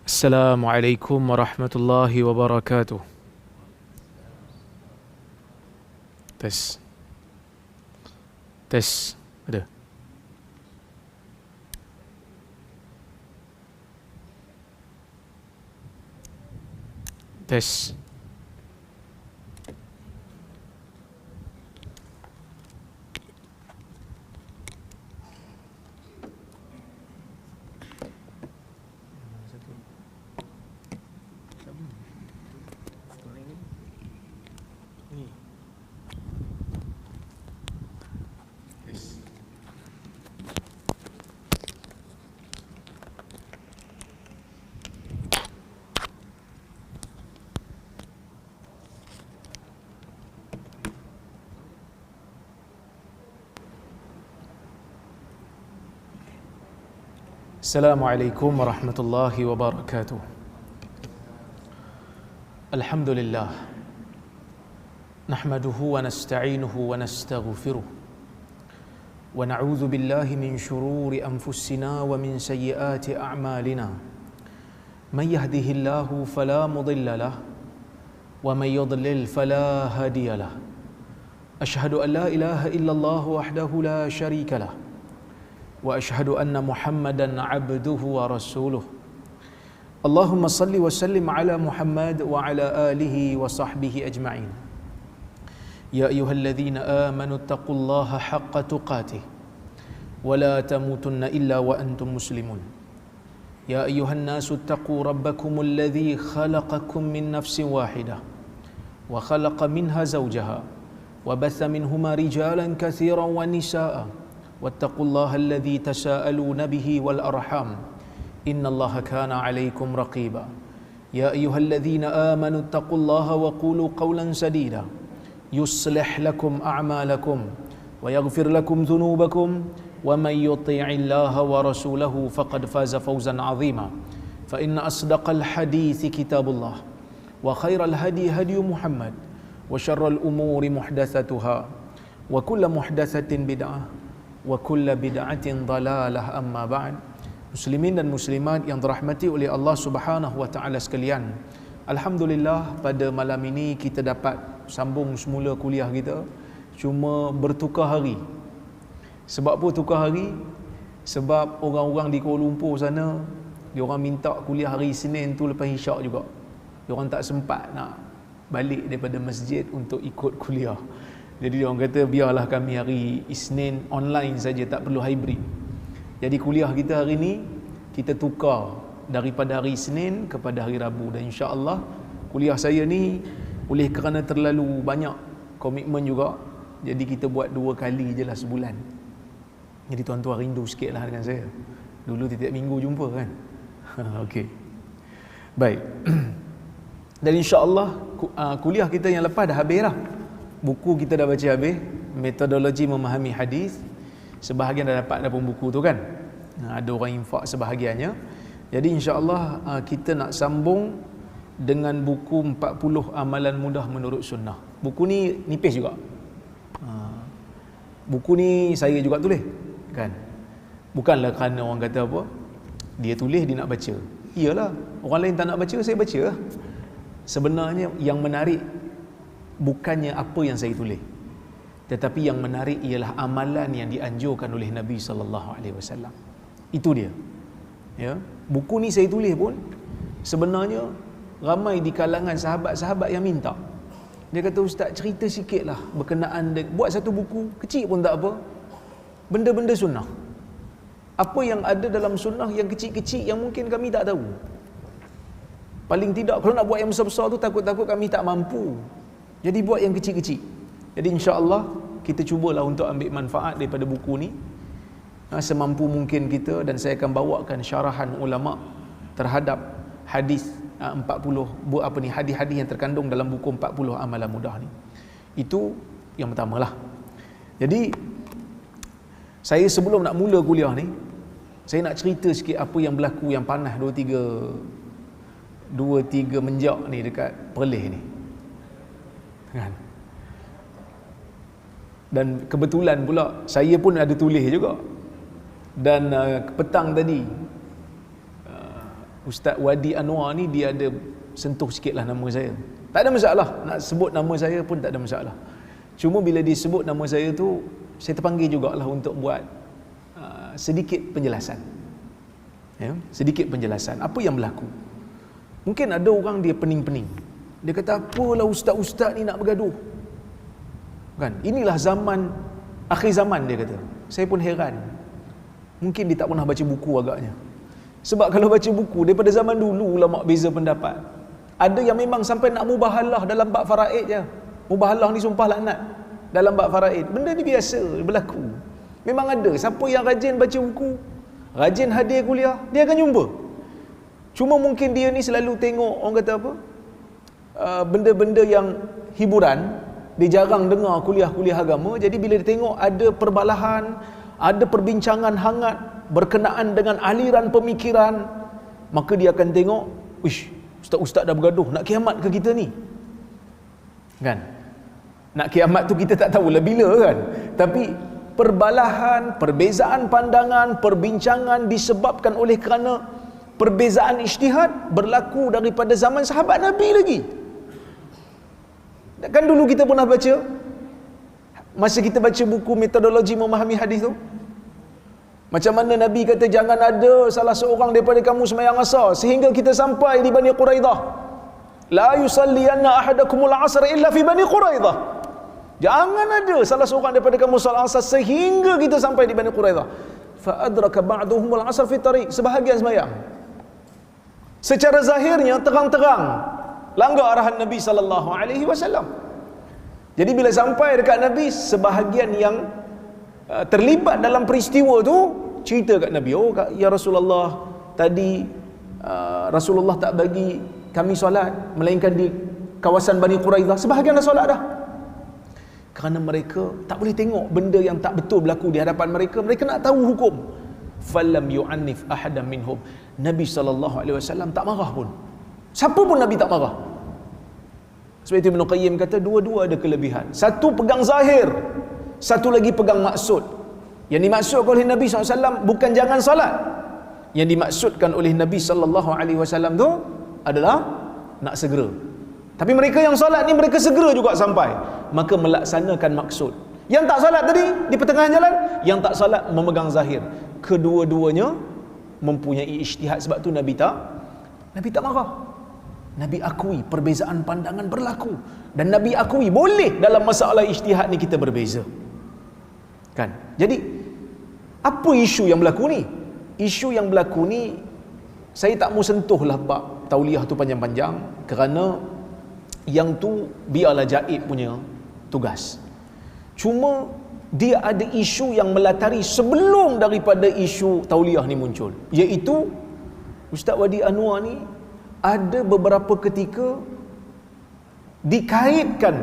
Assalamualaikum warahmatullahi wabarakatuh. Tes. Tes. Ada. Tes. Assalamualaikum warahmatullahi wabarakatuh. Alhamdulillah. Nahmaduhu wa nasta'inuhu wa nastaghfiruh. Wa na'udzu billahi min shururi anfusina wa min sayyiati a'malina. Man yahdihillahu fala mudilla lahu wa man yudlil fala hadiya lahu. Ashhadu an la ilaha illallah wahdahu la syarika lahu. Wa ashhadu anna Muhammadan abduhu wa rasuluh. Allahumma salli wa sallim ala Muhammad wa ala alihi wa sahbihi ajma'in. Ya ayyuhalladzina amanu taqullaha haqqa tuqatih wa la tamutunna illa wa antum muslimun. Ya ayyuhan nasu taqu rabbakumul ladzi khalaqakum min nafsin wahidah wa khalaqa minha zawjaha wa batha minhuma rijalan katsiran wa nisaa'a. واتقوا الله الذي تساءلون به والأرحام إن الله كان عليكم رقيبا يا أيها الذين آمنوا اتقوا الله وقولوا قولا سديدا يصلح لكم أعمالكم ويغفر لكم ذنوبكم ومن يطيع الله ورسوله فقد فاز فوزا عظيما فإن أصدق الحديث كتاب الله وخير الهدي هدي محمد وشر الأمور محدثتها وكل محدثة بدعة wa kullu bid'atin dhalalah amma ba'd. Muslimin dan muslimat yang dirahmati oleh Allah Subhanahu wa taala sekalian. Alhamdulillah pada malam ini kita dapat sambung semula kuliah kita, cuma bertukar hari. Sebab apa tukar hari? Sebab orang-orang di Kuala Lumpur sana diorang minta kuliah hari Isnin tu lepas Isyak juga. Diorang tak sempat nak balik daripada masjid untuk ikut kuliah. Jadi dia orang kata biarlah kami hari Isnin online saja, tak perlu hybrid. Jadi kuliah kita hari ni kita tukar daripada hari Isnin kepada hari Rabu, dan insya-Allah kuliah saya ni oleh kerana terlalu banyak komitmen juga, jadi kita buat 2 kali je lah sebulan. Jadi tuan-tuan rindu sikit lah dengan saya. Dulu tiap minggu jumpa kan. Okey. Baik. Dan insya-Allah kuliah kita yang lepas dah habis dah. Buku kita dah baca habis, metodologi memahami hadis. Sebahagian dah dapat pun buku tu kan. Ada orang infak sebahagiannya. Jadi insya-Allah kita nak sambung dengan buku 40 amalan mudah menurut sunnah. Buku ni nipis juga. Buku ni saya juga tulis kan. Bukanlah kerana orang kata apa, dia tulis dia nak baca. Iyalah, orang lain tak nak baca, saya baca lah. Sebenarnya yang menarik bukannya apa yang saya tulis, tetapi yang menarik ialah amalan yang dianjurkan oleh Nabi sallallahu alaihi wasallam. Itu dia. Ya, buku ni saya tulis pun sebenarnya ramai di kalangan sahabat-sahabat yang minta. Dia kata, "Ustaz, cerita sikitlah berkenaan buat satu buku kecil pun tak apa. Benda-benda sunnah. Apa yang ada dalam sunnah yang kecil-kecil yang mungkin kami tak tahu. Paling tidak kalau nak buat yang besar-besar tu takut-takut kami tak mampu. Jadi buat yang kecil-kecil." Jadi insya-Allah kita cubalah untuk ambil manfaat daripada buku ni semampu mungkin kita, dan saya akan bawakan syarahan ulama terhadap hadis 40 hadis-hadis yang terkandung dalam buku 40 amalan mudah ni. Itu yang pertamalah. Jadi saya sebelum nak mula kuliah ni, saya nak cerita sikit apa yang berlaku yang panas 2-3 menjak ni dekat Perlis ni. Kan? Dan kebetulan pula saya pun ada tulis juga. Dan petang tadi Ustaz Wadi Anwar ni dia ada sentuh sikitlah nama saya. Tak ada masalah, nak sebut nama saya pun tak ada masalah. Cuma bila dia sebut nama saya tu, saya terpanggil jugalah untuk buat sedikit penjelasan. Ya, sedikit penjelasan apa yang berlaku. Mungkin ada orang dia pening-pening. Dia kata, apalah ustaz-ustaz ni nak bergaduh. Kan? Inilah zaman akhir zaman, dia kata. Saya pun heran. Mungkin dia tak pernah baca buku agaknya. Sebab kalau baca buku daripada zaman dulu, ulama beza pendapat. Ada yang memang sampai nak mubahalah dalam bab faraid je. Mubahalah ni sumpah laknat dalam bab faraid. Benda ni biasa berlaku. Memang ada. Siapa yang rajin baca buku, rajin hadir kuliah, dia akan jumpa. Cuma mungkin dia ni selalu tengok, orang kata apa, benda-benda yang hiburan. Dia jarang dengar kuliah-kuliah agama. Jadi bila dia tengok ada perbalahan, ada perbincangan hangat berkenaan dengan aliran pemikiran, maka dia akan tengok, wish, ustaz-ustaz dah bergaduh, nak kiamat ke kita ni? Kan? Nak kiamat tu kita tak tahulah bila kan. Tapi perbalahan, perbezaan pandangan, perbincangan disebabkan oleh kerana perbezaan ijtihad berlaku daripada zaman sahabat Nabi lagi. Kan dulu kita pernah baca, masa kita baca buku metodologi memahami hadis tu, macam mana Nabi kata jangan ada salah seorang daripada kamu sembahyang asar sehingga kita sampai di Bani Quraidah. La yusalliyanna ahadakumul asr illa fi Bani Quraidah. Jangan ada salah seorang daripada kamu solat asar sehingga kita sampai di Bani Quraidah. Fa adraka ba'duhumul asr fi tariq. Sebahagian sembahyang secara zahirnya terang-terang langgar arahan Nabi sallallahu alaihi wasallam. Jadi bila sampai dekat Nabi, sebahagian yang terlibat dalam peristiwa tu cerita kat Nabi, oh ya Rasulullah, tadi Rasulullah tak bagi kami solat melainkan di kawasan Bani Quraidah. Sebahagian dah solat dah. Kerana mereka tak boleh tengok benda yang tak betul berlaku di hadapan mereka. Mereka nak tahu hukum. Falam yu'annif ahadan minhum. Nabi SAW tak marah pun. Siapa pun Nabi tak marah. Sebab itu Ibn Qayyim kata dua-dua ada kelebihan. Satu pegang zahir, satu lagi pegang maksud. Yang dimaksudkan oleh Nabi SAW bukan jangan salat. Yang dimaksudkan oleh Nabi SAW tu adalah nak segera. Tapi mereka yang salat ni mereka segera juga sampai. Maka melaksanakan maksud. Yang tak salat tadi di pertengahan jalan, yang tak salat memegang zahir. Kedua-duanya mempunyai ijtihad. Sebab tu Nabi tak marah. Nabi akui perbezaan pandangan berlaku, dan Nabi akui boleh dalam masalah ijtihad ni kita berbeza. Kan? Jadi apa isu yang berlaku ni? Isu yang berlaku ni saya tak mau sentuhlah bab tauliah tu panjang-panjang, kerana yang tu biarlah Jaib punya tugas. Cuma dia ada isu yang melatari sebelum daripada isu tauliah ni muncul, iaitu Ustaz Wadi Anwar ni ada beberapa ketika dikaitkan,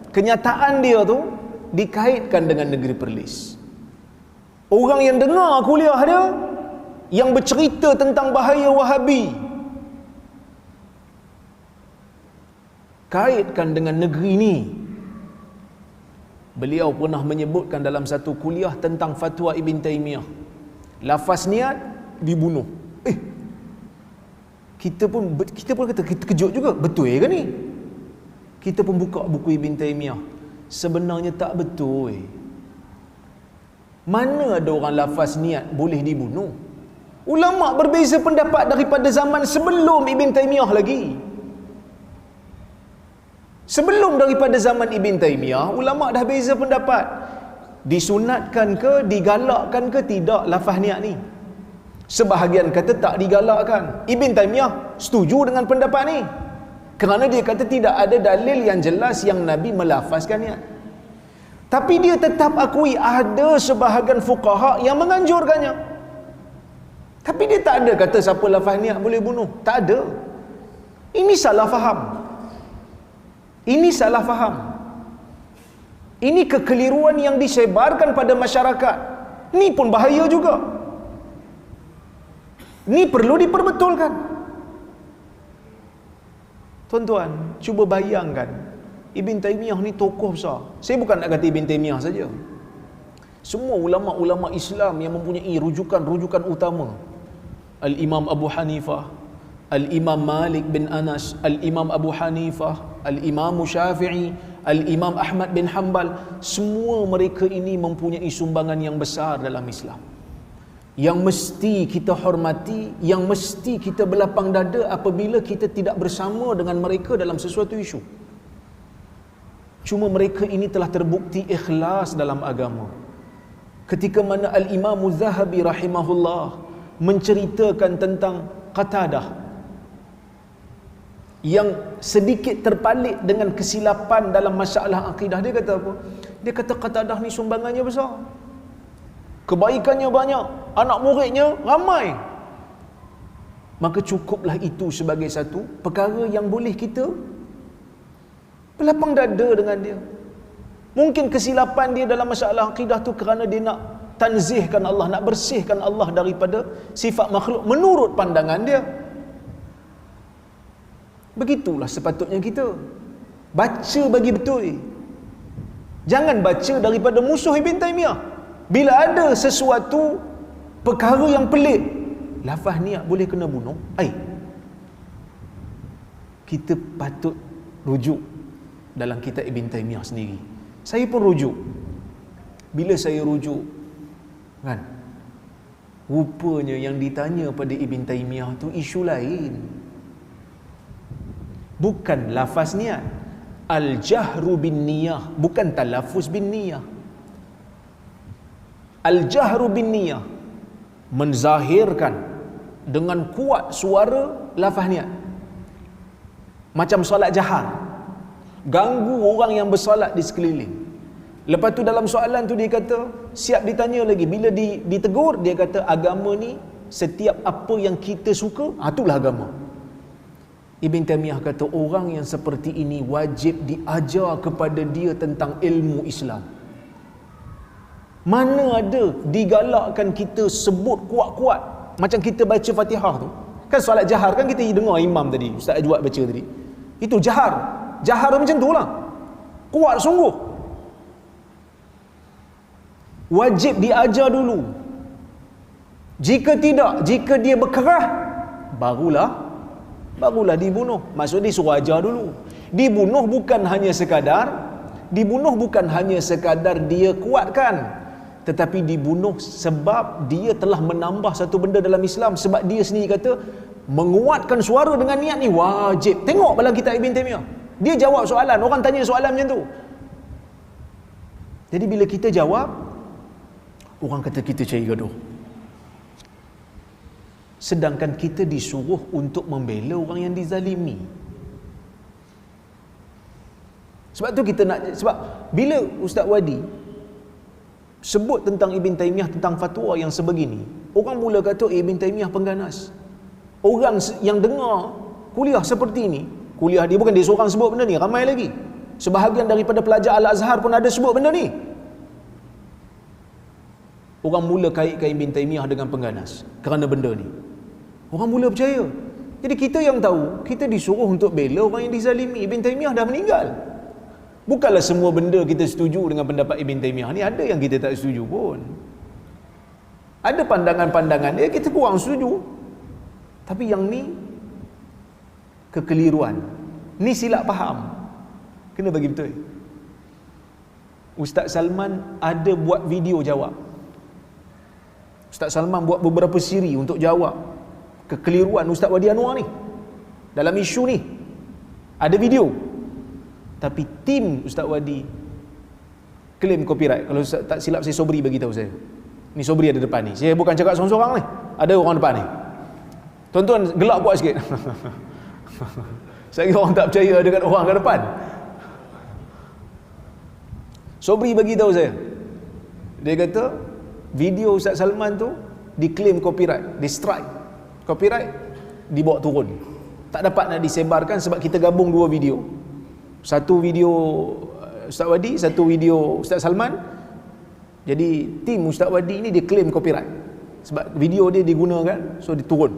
kenyataan dia tu dikaitkan dengan negeri Perlis. Orang yang dengar kuliah dia yang bercerita tentang bahaya Wahabi, kaitkan dengan negeri ni. Beliau pernah menyebutkan dalam satu kuliah tentang fatwa Ibn Taymiyah, lafaz niat dibunuh. Kita pun kata kita kejut juga, betul ke ni? Kita pun buka buku Ibn Taymiyah, sebenarnya tak betul. Mana ada orang lafaz niat boleh dibunuh? Ulama berbeza pendapat daripada zaman sebelum Ibn Taymiyah lagi. Sebelum daripada zaman Ibn Taymiyah, ulama dah beza pendapat. Disunatkan ke, digalakkan ke tidak lafaz niat ni? Sebahagian kata tak digalakkan. Ibn Taymiyah setuju dengan pendapat ni, kerana dia kata tidak ada dalil yang jelas yang Nabi melafazkan niat. Tapi dia tetap akui ada sebahagian fuqaha yang menganjurkannya. Tapi dia tak ada kata siapa lafaz niat boleh bunuh. Tak ada. Ini salah faham. Ini salah faham. Ini kekeliruan yang disebarkan pada masyarakat. Ini pun bahaya juga. Ini perlu diperbetulkan. Tuan-tuan, cuba bayangkan, Ibn Taymiyah ni tokoh besar. Saya bukan nak kata Ibn Taymiyah saja. Semua ulama-ulama Islam yang mempunyai rujukan-rujukan utama, Al-Imam Abu Hanifah, Al-Imam Malik bin Anas, Al-Imam Abu Hanifah, Al-Imam Syafi'i, Al-Imam Ahmad bin Hanbal, semua mereka ini mempunyai sumbangan yang besar dalam Islam, yang mesti kita hormati, yang mesti kita berlapang dada apabila kita tidak bersama dengan mereka dalam sesuatu isu. Cuma mereka ini telah terbukti ikhlas dalam agama. Ketika mana Al-Imam Zahabi rahimahullah menceritakan tentang Qatadah yang sedikit terpalit dengan kesilapan dalam masalah akidah, dia kata apa? Dia kata Qatadah ni sumbangannya besar, kebaikannya banyak, anak muridnya ramai. Maka cukuplah itu sebagai satu perkara yang boleh kita berlapang dada dengan dia. Mungkin kesilapan dia dalam masalah akidah tu kerana dia nak tanzihkan Allah, nak bersihkan Allah daripada sifat makhluk menurut pandangan dia. Begitulah sepatutnya kita baca bagi betul. Jangan baca daripada musuh Ibn Taymiyah. Bila ada sesuatu perkara yang pelik, lafaz niat boleh kena bunuh, kita patut rujuk dalam kitab Ibn Taymiyah sendiri. Saya pun rujuk. Bila saya rujuk, kan, rupanya yang ditanya pada Ibn Taymiyah tu isu lain, bukan lafaz niat. Al-jahru bin niyah, bukan talafuz bin niyah. Al-jahru bin niyah, menzahirkan dengan kuat suara lafaz niat. Macam solat jahar, ganggu orang yang bersolat di sekeliling. Lepas tu dalam soalan tu dia kata, siap ditanya lagi, bila ditegur dia kata agama ni setiap apa yang kita suka, itulah agama. Ibn Taymiyah kata orang yang seperti ini wajib diajar kepada dia tentang ilmu Islam. Mana ada digalakkan kita sebut kuat-kuat macam kita baca Fatihah tu. Kan solat jahar kan kita dengar imam tadi, Ustaz Ajwad baca tadi. Itu jahar. Jahar macam tu lah. Kuat sungguh. Wajib diajar dulu. Jika tidak, jika dia berkerah, barulah dibunuh. Maksud dia suruh ajar dulu. Dibunuh bukan hanya sekadar dia kuatkan, tetapi dibunuh sebab dia telah menambah satu benda dalam Islam. Sebab dia sendiri kata menguatkan suara dengan niat ni wajib. Tengok dalam kitab Ibn Taymiyah, dia jawab soalan, orang tanya soalan macam tu. Jadi bila kita jawab, orang kata kita cari gaduh. Sedangkan kita disuruh untuk membela orang yang dizalimi. Sebab tu kita nak, sebab bila Ustaz Wadi sebut tentang Ibn Taymiyah, tentang fatwa yang sebegini, orang mula kata Ibn Taymiyah pengganas. Orang yang dengar kuliah seperti ini, kuliah dia bukan dia seorang sebut benda ni, ramai lagi. Sebahagian daripada pelajar Al-Azhar pun ada sebut benda ni. Orang mula kaitkan Ibn Taymiyah dengan pengganas kerana benda ni. Orang mula percaya. Jadi kita yang tahu, kita disuruh untuk bela orang yang dizalimi. Ibn Taymiyah dah meninggal. Bukanlah semua benda kita setuju dengan pendapat Ibn Taymiyah ni, ada yang kita tak setuju pun. Ada pandangan-pandangan dia kita kurang setuju. Tapi yang ni kekeliruan. Ni silap faham. Kena bagi betul. Ustaz Salman ada buat video jawab. Ustaz Salman buat beberapa siri untuk jawab kekeliruan Ustaz Wadi Anwar ni dalam isu ni. Ada video. Tapi tim Ustaz Wadi claim copyright. Kalau tak silap saya Sobri bagi tahu saya. Ni Sobri ada depan ni. Saya bukan cakap seorang-seorang ni. Ada orang depan ni. Tuan-tuan gelak kuat sikit. Saya kira orang tak percaya dekat orang kat depan. Sobri bagi tahu saya. Dia kata video Ustaz Salman tu diklaim copyright, di strike copyright, dibawa turun, tak dapat nak disebarkan sebab kita gabung dua video, satu video Ustaz Wadi, satu video Ustaz Salman. Jadi tim Ustaz Wadi ni dia claim copyright sebab video dia digunakan, so diturun.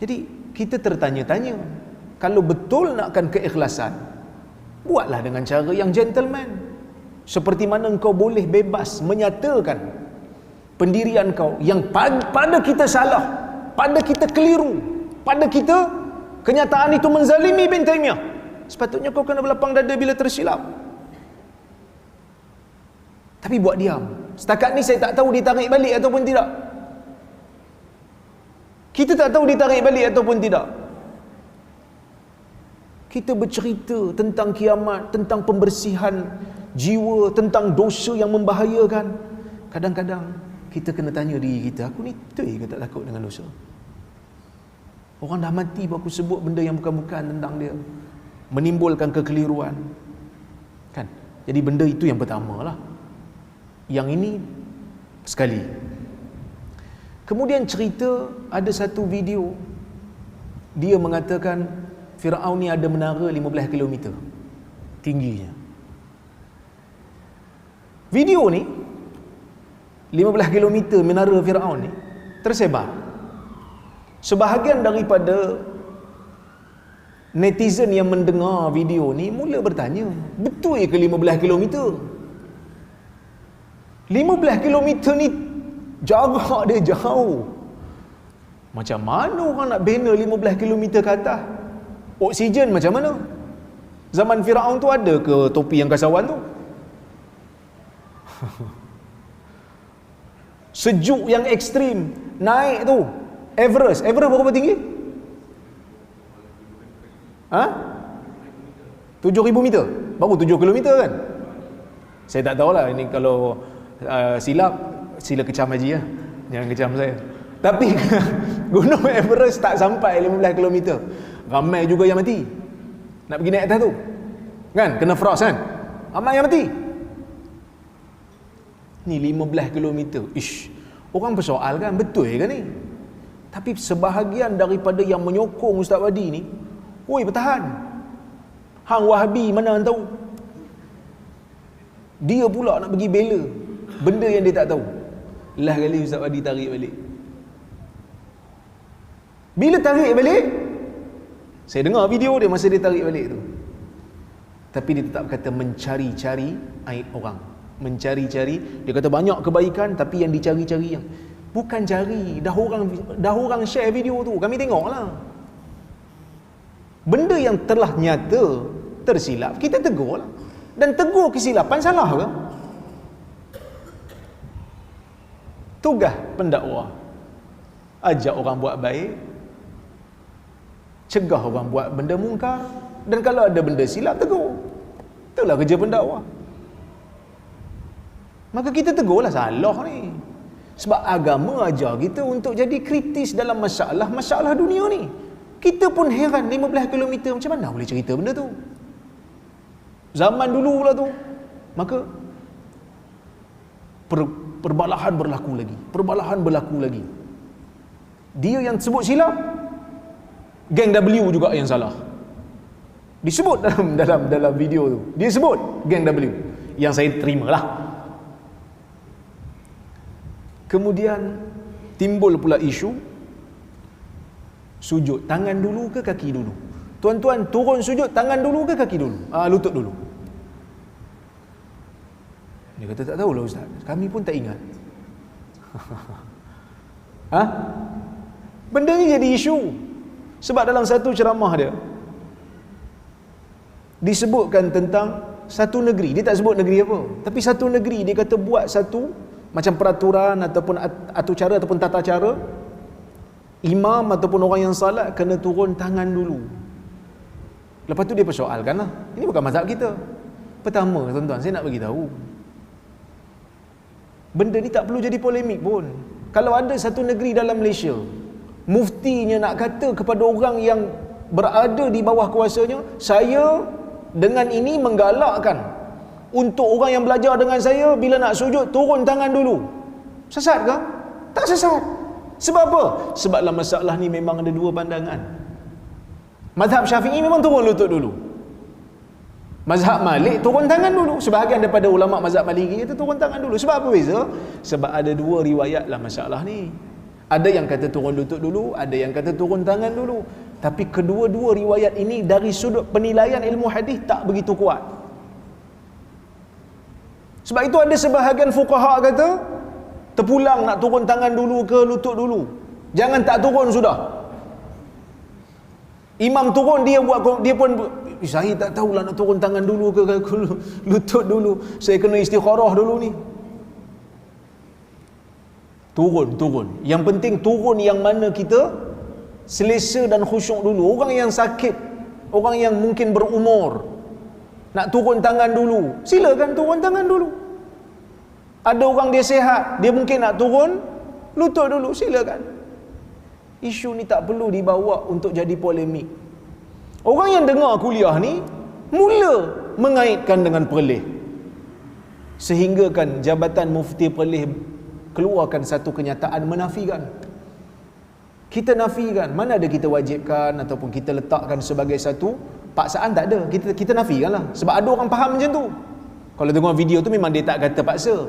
Jadi kita tertanya-tanya, kalau betul nakkan keikhlasan, buatlah dengan cara yang gentleman. Seperti mana engkau boleh bebas menyatakan pendirian kau yang pada kita salah, pada kita keliru, pada kita, kenyataan itu menzalimi bin Taimiyah. Sepatutnya kau kena berlapang dada bila tersilap. Tapi buat diam. Setakat ni saya tak tahu ditarik balik ataupun tidak. Kita tak tahu ditarik balik ataupun tidak. Kita bercerita tentang kiamat, tentang pembersihan jiwa, tentang dosa yang membahayakan. Kadang-kadang kita kena tanya diri kita, aku ni betul ke tak takut dengan dosa? Orang dah mati baru aku sebut benda yang bukan-bukan tentang dia, menimbulkan kekeliruan. Kan? Jadi benda itu yang pertama lah. Yang ini sekali. Kemudian cerita, ada satu video, dia mengatakan Firaun ni ada menara 15 km tingginya. Video ni 15 km menara Firaun ni tersebar. Sebahagian daripada netizen yang mendengar video ni mula bertanya, betul ke 15 km? 15 km ni jarak dia jauh. Macam mana orang nak bina 15 km ke atas? Oksigen macam mana? Zaman Firaun tu ada ke topi yang kasawan tu? Sejuk yang ekstrim, naik tu Everest berapa tinggi? 7,000 meter. Baru 7 kilometer kan? Saya tak tahulah, ini kalau silap, sila kecam Haji lah. Jangan kecam saya. Tapi Gunung Everest tak sampai 15 kilometer. Ramai juga yang mati nak pergi naik atas tu, kan? Kena frost kan? Ramai yang mati. Ni 15 km. Orang persoalkan, betul ke ni? Tapi sebahagian daripada yang menyokong Ustaz Wadi ni, oi bertahan. Hang Wahabi mana hang tahu? Dia pula nak pergi bela benda yang dia tak tahu. Lah kali Ustaz Wadi tarik balik. Bila tarik balik, saya dengar video dia masa dia tarik balik tu. Tapi dia tetap kata mencari-cari aib orang. Mencari-cari, dia kata banyak kebaikan tapi yang dicari-cari yang bukan cari, dah orang share video tu, kami tengoklah. Benda yang telah nyata tersilap, kita tegur lah. Dan tegur kesilapan salah ke? Tugas pendakwah, ajak orang buat baik, cegah orang buat benda mungkar, dan kalau ada benda silap, tegur. Itulah kerja pendakwah. Maka kita tegurlah salah ni. Sebab agama ajar kita untuk jadi kritis dalam masalah dunia ni. Kita pun heran, 15 km macam mana boleh cerita benda tu? Zaman dulu lah tu. Maka perbalahan berlaku lagi. Dia yang sebut silap, geng W juga yang salah. Disebut dalam video tu. Dia sebut geng W. Yang saya terimalah. Kemudian timbul pula isu sujud, tangan dulu ke kaki dulu? Tuan-tuan turun sujud, tangan dulu ke kaki dulu? Lutut dulu. Dia kata tak tahulah Ustaz, kami pun tak ingat. Benda ni jadi isu. Sebab dalam satu ceramah dia disebutkan tentang satu negeri. Dia tak sebut negeri apa, tapi satu negeri dia kata buat satu macam peraturan ataupun cara ataupun tata cara, imam ataupun orang yang salat kena turun tangan dulu. Lepas tu dia persoalkan lah, ini bukan mazhab kita. Pertama tuan-tuan, saya nak bagi tahu, benda ni tak perlu jadi polemik pun. Kalau ada satu negeri dalam Malaysia, muftinya nak kata kepada orang yang berada di bawah kuasanya, saya dengan ini menggalakkan untuk orang yang belajar dengan saya, bila nak sujud turun tangan dulu. Sesat ke? Tak sesat. Sebab apa? Sebab dalam masalah ni memang ada dua pandangan. Mazhab Syafi'i memang turun lutut dulu. Mazhab Malik turun tangan dulu. Sebahagian daripada ulama mazhab Maliki kata turun tangan dulu. Sebab apa beza? Sebab ada dua riwayat dalam masalah ni. Ada yang kata turun lutut dulu, ada yang kata turun tangan dulu. Tapi kedua-dua riwayat ini dari sudut penilaian ilmu hadis tak begitu kuat. Sebab itu ada sebahagian fuqaha kata terpulang nak turun tangan dulu ke lutut dulu. Jangan tak turun sudah. Imam turun, dia pun, saya tak tahulah nak turun tangan dulu ke lutut dulu, saya kena istikharah dulu ni. Turun. Yang penting turun yang mana kita selesa dan khusyuk dulu. Orang yang sakit, orang yang mungkin berumur, nak turun tangan dulu, silakan turun tangan dulu. Ada orang dia sihat, dia mungkin nak turun lutut dulu, silakan. Isu ni tak perlu dibawa untuk jadi polemik. Orang yang dengar kuliah ni mula mengaitkan dengan Perlis, sehingga kan Jabatan Mufti Perlis keluarkan satu kenyataan menafikan. Kita nafikan, mana ada kita wajibkan ataupun kita letakkan sebagai satu paksaan, tak ada. Kita nafikan lah, sebab ada orang faham macam tu. Kalau dengar video tu memang dia tak kata paksa,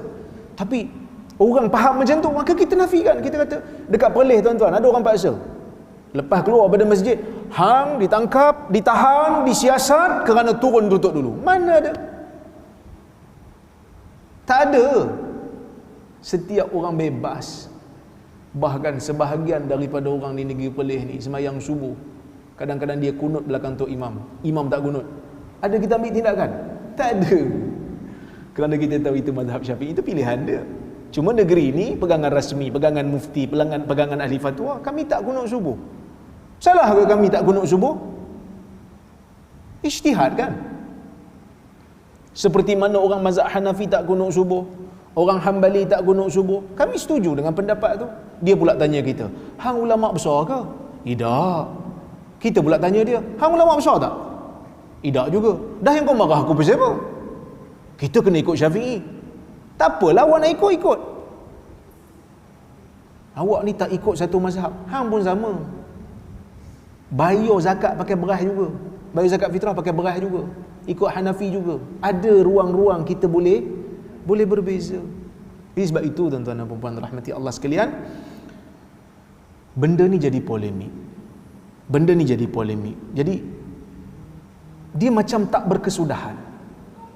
tapi orang faham macam tu, maka kita nafikan. Kita kata dekat Perlis tuan-tuan ada orang paksa, lepas keluar pada masjid hang ditangkap, ditahan, disiasat kerana turun lutut dulu. Mana ada? Tak ada. Setiap orang bebas. Bahkan sebahagian daripada orang di negeri Perlis ni sembahyang subuh, kadang-kadang dia kunut belakang tok imam tak kunut. Ada kita ambil tindakan? Tak ada. Kerana kita tahu itu mazhab Syafi'i, itu pilihan dia. Cuma negeri ni pegangan rasmi, pegangan mufti, pegangan ahli fatwa, kami tak kunut subuh. Salah ke kami tak kunut subuh? Ijtihad kan? Seperti mana orang mazhab Hanafi tak kunut subuh, orang Hambali tak kunut subuh. Kami setuju dengan pendapat tu. Dia pula tanya kita, hang ulama besar ke? Tidak. Kita pula tanya dia, hang ulama besar tak? Tidak juga. Dah yang kau marah aku pasal apa? Kita kena ikut Syafi'i. Tak apalah awak nak ikut. Awak ni tak ikut satu mazhab, hang pun sama. Bayar zakat pakai beras juga, bayar zakat fitrah pakai beras juga, ikut Hanafi juga. Ada ruang-ruang kita boleh berbeza. Jadi sebab itu tuan-tuan dan puan-puan rahmati Allah sekalian, benda ni jadi polemik. Jadi dia macam tak berkesudahan.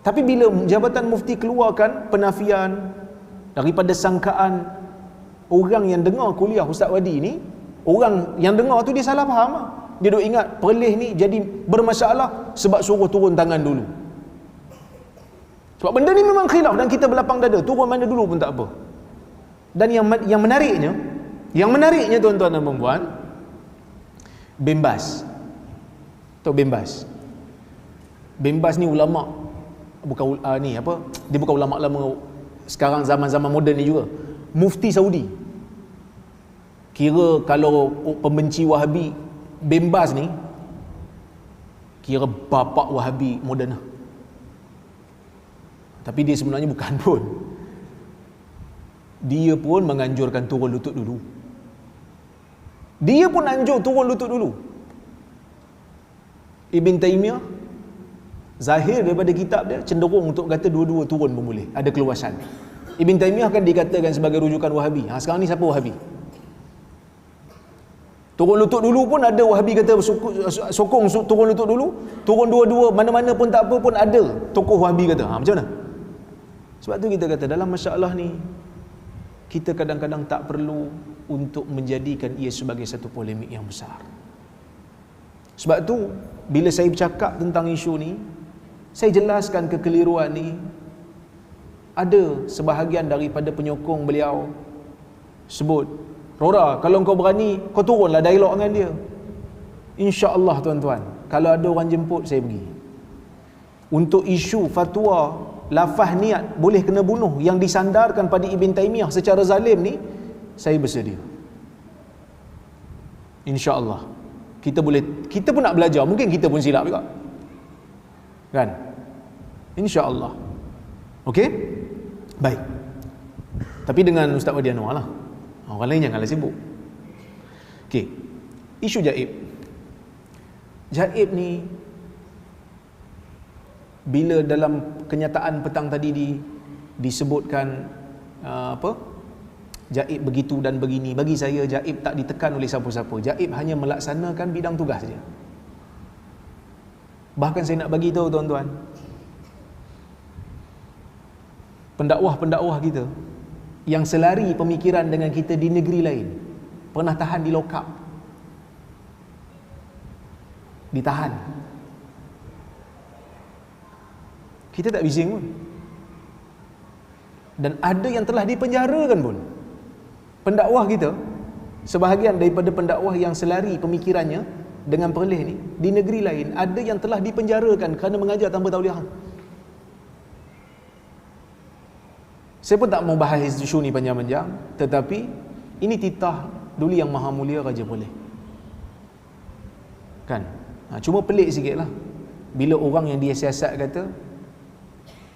Tapi bila Jabatan Mufti keluarkan penafian daripada sangkaan orang yang dengar kuliah Ustaz Wadi ni, orang yang dengar tu dia salah faham lah. Dia duk ingat Perlis ni jadi bermasalah sebab suruh turun tangan dulu. Sebab benda ni memang khilaf dan kita berlapang dada, turun mana dulu pun tak apa. Dan yang menariknya tuan-tuan dan puan-puan, Bembas. Tahu Bembas? Bembas ni ulama, bukan dia bukan ulama lama sekarang, zaman-zaman moden ni juga. Mufti Saudi. Kira kalau pembenci Wahabi, Bembas ni kira bapa Wahabi moden lah. Tapi dia sebenarnya bukan pun. Dia pun menganjurkan turun lutut dulu. Dia pun anjur turun lutut dulu. Ibn Taymiyah zahir daripada kitab dia cenderung untuk kata dua-dua turun pun boleh, ada keluasan. Ibn Taymiyah kan dikatakan sebagai rujukan Wahabi. Sekarang ni siapa Wahabi? Turun lutut dulu pun ada Wahabi kata sokong turun lutut dulu, turun dua-dua mana-mana pun tak apa pun ada tokoh Wahabi kata. Macam mana? Sebab tu kita kata dalam masalah ni kita kadang-kadang tak perlu untuk menjadikan ia sebagai satu polemik yang besar. Sebab tu bila saya bercakap tentang isu ni, saya jelaskan kekeliruan ni. Ada sebahagian daripada penyokong beliau sebut, Rora, kalau kau berani, kau turunlah dialog dengan dia. InsyaAllah tuan-tuan, kalau ada orang jemput, saya pergi. Untuk isu fatwa lafaz niat boleh kena bunuh yang disandarkan pada Ibn Taymiyah secara zalim ni, saya bersedia. InsyaAllah kita pun nak belajar, mungkin kita pun silap juga kan, InsyaAllah. Okey, baik. Tapi dengan Ustaz Wadi Anwar lah, orang lain janganlah sibuk. Okey, isu Jaib ni, bila dalam kenyataan petang tadi disebutkan Jaib begitu dan begini, bagi saya Jaib tak ditekan oleh siapa-siapa. Jaib hanya melaksanakan bidang tugas saja. Bahkan saya nak bagi tahu tuan-tuan, pendakwah-pendakwah kita yang selari pemikiran dengan kita di negeri lain pernah tahan di lokap. ditahan. Kita tak bising pun. Dan ada yang telah dipenjarakan pun. Pendakwah kita, sebahagian daripada pendakwah yang selari pemikirannya dengan perleh ni, di negeri lain ada yang telah dipenjarakan kerana mengajar tanpa tauliah. Saya pun tak mau bahas isu ni panjang-panjang, tetapi ini titah duli yang maha mulia Raja Perleh. Kan? Cuma pelik sikit lah bila orang yang dia siasat kata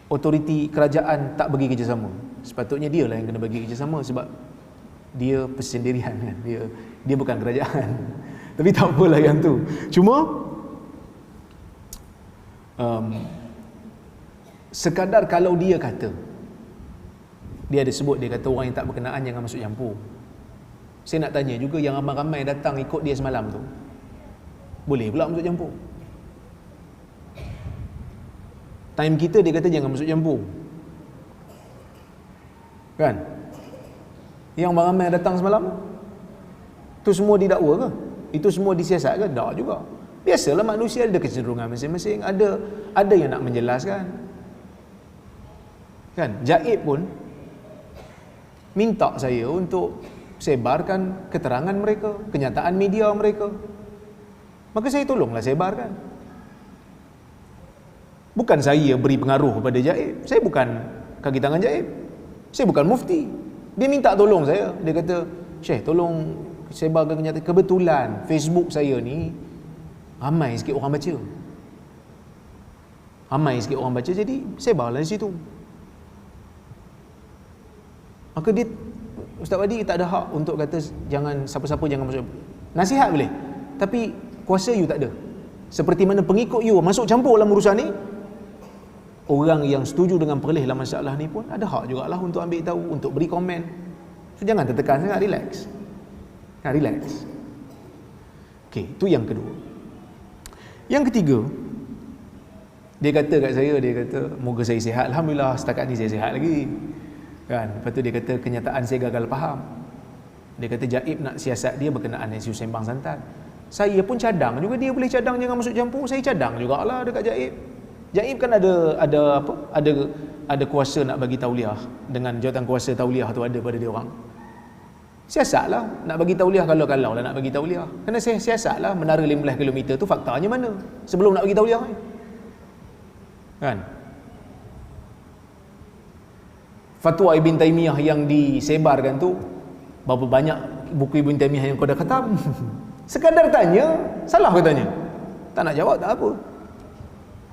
otoriti kerajaan tak bagi kerjasama. Sepatutnya dia lah yang kena bagi kerjasama, sebab dia persendirian kan. Dia bukan kerajaan. Tapi tak apalah yang tu. Cuma sekadar kalau dia kata, dia ada sebut, dia kata orang yang tak berkenaan jangan masuk campur. Saya nak tanya juga, yang ramai-ramai datang ikut dia semalam tu, boleh pula masuk campur? Time kita dia kata jangan masuk campur, kan? Yang ramai datang semalam tu semua didakwa ke? Itu semua disiasat ke? Tak juga. Biasalah manusia ada kecenderungan masing-masing. Ada yang nak menjelaskan, kan? Jaib pun minta saya untuk sebarkan keterangan mereka, kenyataan media mereka. Maka saya tolonglah sebarkan. Bukan saya beri pengaruh kepada Jaib. Saya bukan kaki tangan Jaib. Saya bukan mufti. Dia minta tolong saya. Dia kata, "Syekh, tolong sebarkan kenyataan." Kebetulan Facebook saya ni ramai sikit orang baca. Ramai sikit orang baca, jadi sebarlah di situ. Maka dia, Ustaz Wadi tak ada hak untuk kata jangan, siapa-siapa jangan masuk. Nasihat boleh, tapi kuasa you tak ada. Seperti mana pengikut you masuk campur dalam urusan ni, orang yang setuju dengan Perleh dalam masalah ni pun ada hak jugalah untuk ambil tahu, untuk beri komen. So jangan tertekan sangat, relax. Relax. Okey, itu yang kedua. Yang ketiga, dia kata kat saya, dia kata moga saya sihat. Alhamdulillah setakat ni saya sihat lagi. Kan? Lepas tu dia kata kenyataan saya gagal faham. Dia kata Jaib nak siasat dia berkenaan dengan isu sembang santan. Saya pun cadang juga, dia boleh cadang jangan masuk campur, saya cadang jugalah dekat Jaib. Jaib kan ada kuasa nak bagi tauliah, dengan jawatan kuasa tauliah tu ada pada dia orang. Siasatlah nak bagi tauliah, kalau lah nak bagi tauliah. Kena siasatlah menara 15 km tu faktanya mana sebelum nak bagi tauliah ni. Kan? Fatwa Ibn Taymiyah yang disebarkan tu, berapa banyak buku Ibn Taymiyah yang kau dah khatam? Sekadar tanya, salah ke tanya? Tak nak jawab, tak apa.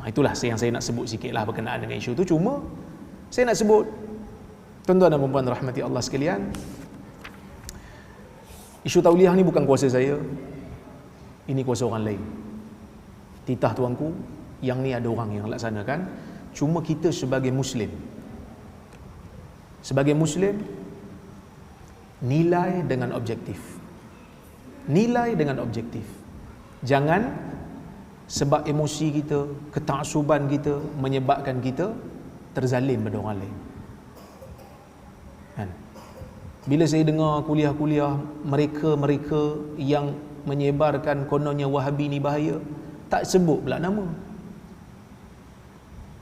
Itulah yang saya nak sebut sikit lah berkenaan dengan isu tu. Cuma saya nak sebut, tuan-tuan dan puan-puan rahmati Allah sekalian, isu tauliah ni bukan kuasa saya, ini kuasa orang lain. Titah tuanku, yang ni ada orang yang laksanakan. Cuma kita sebagai Muslim, nilai dengan objektif. Nilai dengan objektif. Jangan sebab emosi kita, ketaksuban kita menyebabkan kita terzalim pada orang lain. Kan? Bila saya dengar kuliah-kuliah mereka yang menyebarkan kononnya Wahabi ni bahaya, tak sebut pula nama.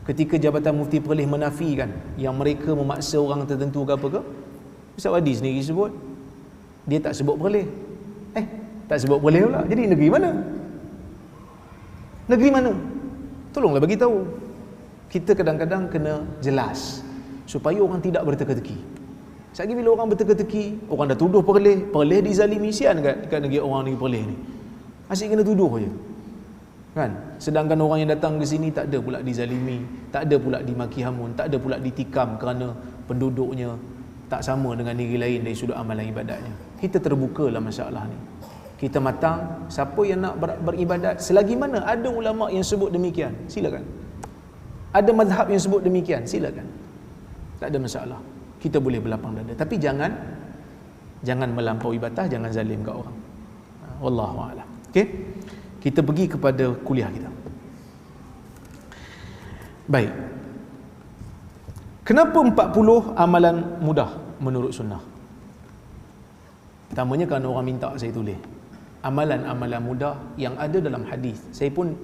Ketika Jabatan Mufti Perleh menafikan yang mereka memaksa orang tertentu ke apa ke, Ustaz Wadi sendiri sebut, dia tak sebut Perleh. Tak sebut Perleh pula. Jadi negeri mana? Negeri mana? Tolonglah bagi tahu. Kita kadang-kadang kena jelas supaya orang tidak berteka-teki. Sekali bila orang berteka-teki, orang dah tuduh Perleh dizalimi, sian kat negeri orang negeri Perleh ni. Asyik kena tuduh je. Kan? Sedangkan orang yang datang ke sini tak ada pula dizalimi, tak ada pula dimaki hamun, tak ada pula ditikam kerana penduduknya tak sama dengan negeri lain dari sudut amalan ibadatnya. Kita terbuka dalam masalah ni. Kita matang, siapa yang nak beribadat, selagi mana ada ulama yang sebut demikian, silakan. Ada mazhab yang sebut demikian, silakan. Tak ada masalah. Kita boleh berlapang dada, tapi jangan melampaui batas, jangan zalim kat orang. Wallahu a'lam. Okey? Kita pergi kepada kuliah kita. Baik. Kenapa 40 amalan mudah menurut sunnah? Pertamanya kerana orang minta saya tulis. amalan-amalan mudah yang ada dalam hadis. Saya pun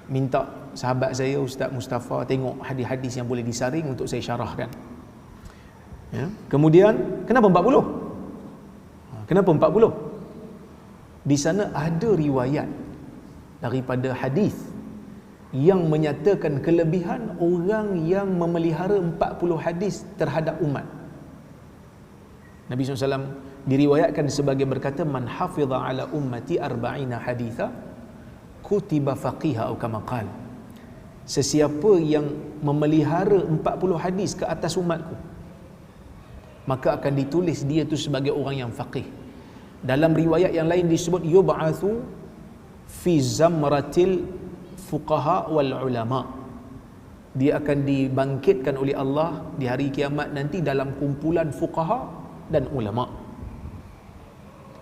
minta sahabat saya Ustaz Mustafa tengok hadis-hadis yang boleh disaring untuk saya syarahkan. Ya. Kemudian kenapa 40? Kenapa 40? Di sana ada riwayat daripada hadis yang menyatakan kelebihan orang yang memelihara 40 hadis terhadap umat. Nabi SAW diriwayatkan sebagai berkata, man hafiza ala ummati arba'ina haditha kutiba faqiha atau kama qala. Sesiapa yang memelihara 40 hadis ke atas umatku, maka akan ditulis dia tu sebagai orang yang faqih. Dalam riwayat yang lain disebut yub'atsu fi zamratil fuqaha wal ulama. Dia akan dibangkitkan oleh Allah di hari kiamat nanti dalam kumpulan fuqaha dan ulama.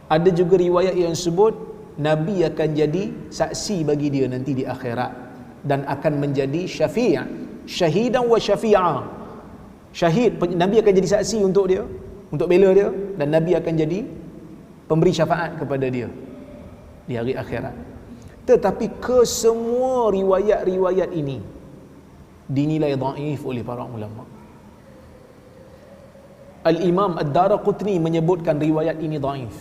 Ada juga riwayat yang sebut Nabi akan jadi saksi bagi dia nanti di akhirat dan akan menjadi syafi', syahidan wa syafi'a. Syahid, Nabi akan jadi saksi untuk dia, untuk bela dia, dan Nabi akan jadi pemberi syafaat kepada dia di hari akhirat. Tetapi kesemua riwayat-riwayat ini dinilai dhaif oleh para ulama. Al-Imam Ad-Daraqutni menyebutkan riwayat ini dhaif.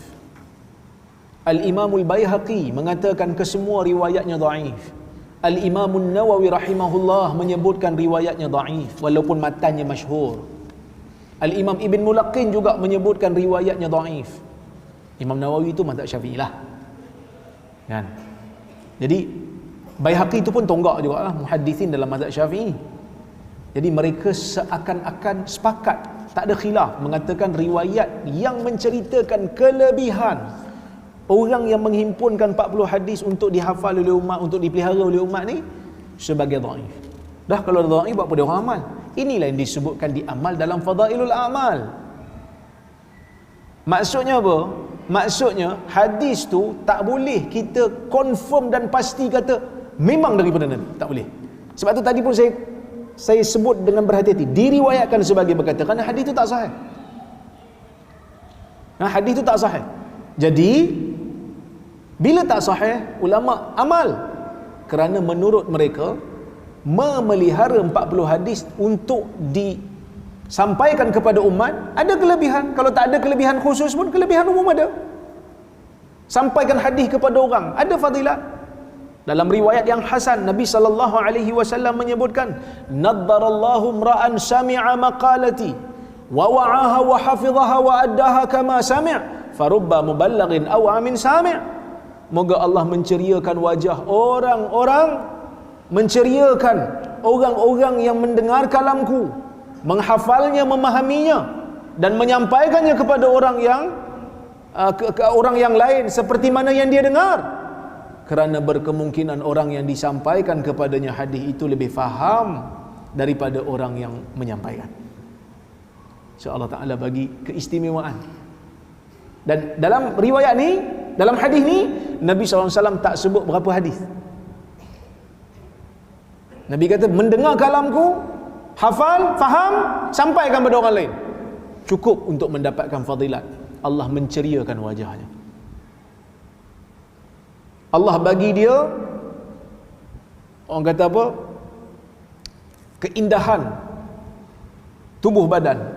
Al-Imam Al-Baihaqi mengatakan kesemua riwayatnya dhaif. Al-Imam An-Nawawi rahimahullah menyebutkan riwayatnya dhaif walaupun matannya masyhur. Al-Imam Ibn Mulaqin juga menyebutkan riwayatnya dhaif. Imam Nawawi itu mazhab Syafi'i lah. Kan? Jadi Baihaqi itu pun tonggak juga lah muhaddithin dalam mazhab Syafi'i. Jadi mereka seakan-akan sepakat, tak ada khilaf, mengatakan riwayat yang menceritakan kelebihan orang yang menghimpunkan 40 hadis untuk dihafal oleh umat, untuk dipelihara oleh umat ni sebagai dhaif. Dah kalau dhaif buat apa dia orang amal? Inilah yang disebutkan di amal dalam Fadailul A'mal. Maksudnya apa? Maksudnya hadis tu tak boleh kita confirm dan pasti kata memang daripada Nabi, tak boleh. Sebab tu tadi pun saya sebut dengan berhati-hati, diriwayatkan sebagai berkata, kerana hadis tu tak sahih. Hadis tu tak sahih. Jadi bila tak sahih, ulama amal, kerana menurut mereka memelihara 40 hadis untuk disampaikan kepada umat ada kelebihan. Kalau tak ada kelebihan khusus pun, kelebihan umum ada. Sampaikan hadis kepada orang ada fadilat. Dalam riwayat yang hasan, Nabi SAW menyebutkan, naddarallahu imra'an sami'a maqalati wa wa'aha wa hafizaha wa addaha kama sami', farubba muballaghin aw amin sami'. Moga Allah menceriakan wajah orang-orang, menceriakan orang-orang yang mendengar kalamku, menghafalnya, memahaminya, dan menyampaikannya kepada orang yang ke orang yang lain seperti mana yang dia dengar. Kerana berkemungkinan orang yang disampaikan kepadanya hadis itu lebih faham daripada orang yang menyampaikan. InsyaAllah Ta'ala bagi keistimewaan. Dan dalam riwayat ni, dalam hadis ni, Nabi SAW tak sebut berapa hadis. Nabi kata, mendengar kalamku, hafal, faham, sampaikan kepada orang lain. Cukup untuk mendapatkan fadilat. Allah menceriakan wajahnya. Allah bagi dia, orang kata apa, keindahan tubuh badan,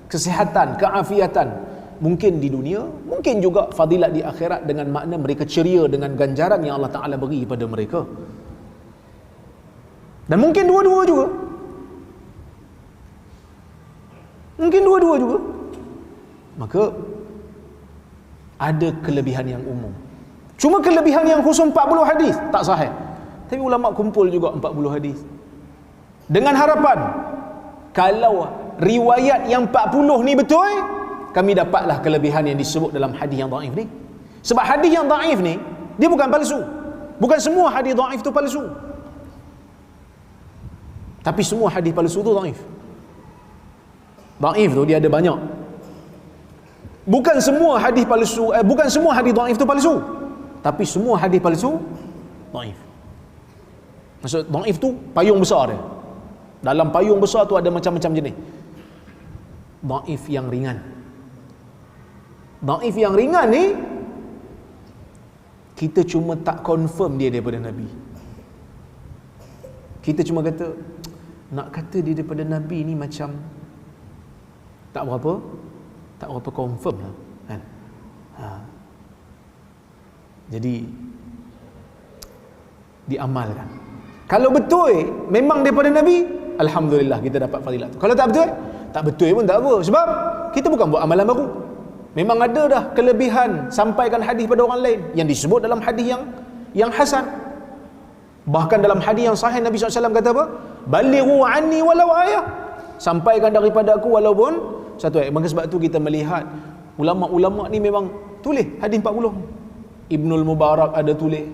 kesihatan, keafiatan, mungkin di dunia, mungkin juga fadilat di akhirat, dengan makna mereka ceria dengan ganjaran yang Allah Ta'ala beri kepada mereka. Dan mungkin dua-dua juga. Mungkin dua-dua juga. Maka ada kelebihan yang umum. Cuma kelebihan yang khusus 40 hadis tak sahih. Tapi ulama kumpul juga 40 hadis. Dengan harapan kalau riwayat yang 40 ni betul, kami dapatlah kelebihan yang disebut dalam hadis yang dhaif ni. Sebab hadis yang dhaif ni dia bukan palsu. Bukan semua hadis dhaif tu palsu. Tapi semua hadis palsu tu dhaif. Dhaif tu dia ada banyak. Bukan semua hadis palsu, bukan semua hadis dhaif tu palsu. Tapi semua hadis palsu dhaif. Maksud dhaif tu payung besar dia. Dalam payung besar tu ada macam-macam jenis. Dhaif yang ringan. Dhaif yang ringan ni Kita cuma tak confirm dia daripada Nabi. Kita cuma kata, nak kata dia daripada Nabi ni macam tak berapa confirm lah kan. Jadi diamalkan. Kalau betul memang daripada Nabi, alhamdulillah kita dapat fadilat tu. Kalau tak betul pun tak apa, sebab kita bukan buat amalan baru. Memang ada dah kelebihan sampaikan hadis pada orang lain yang disebut dalam hadis yang hasan. Bahkan dalam hadis yang sahih Nabi SAW kata apa? Balighu anni walau ayah. Sampaikan daripada aku walaupun satu ayat. Maka sebab tu kita melihat ulama-ulama ni memang tulis hadis 40. Ibnul Mubarak ada tulis,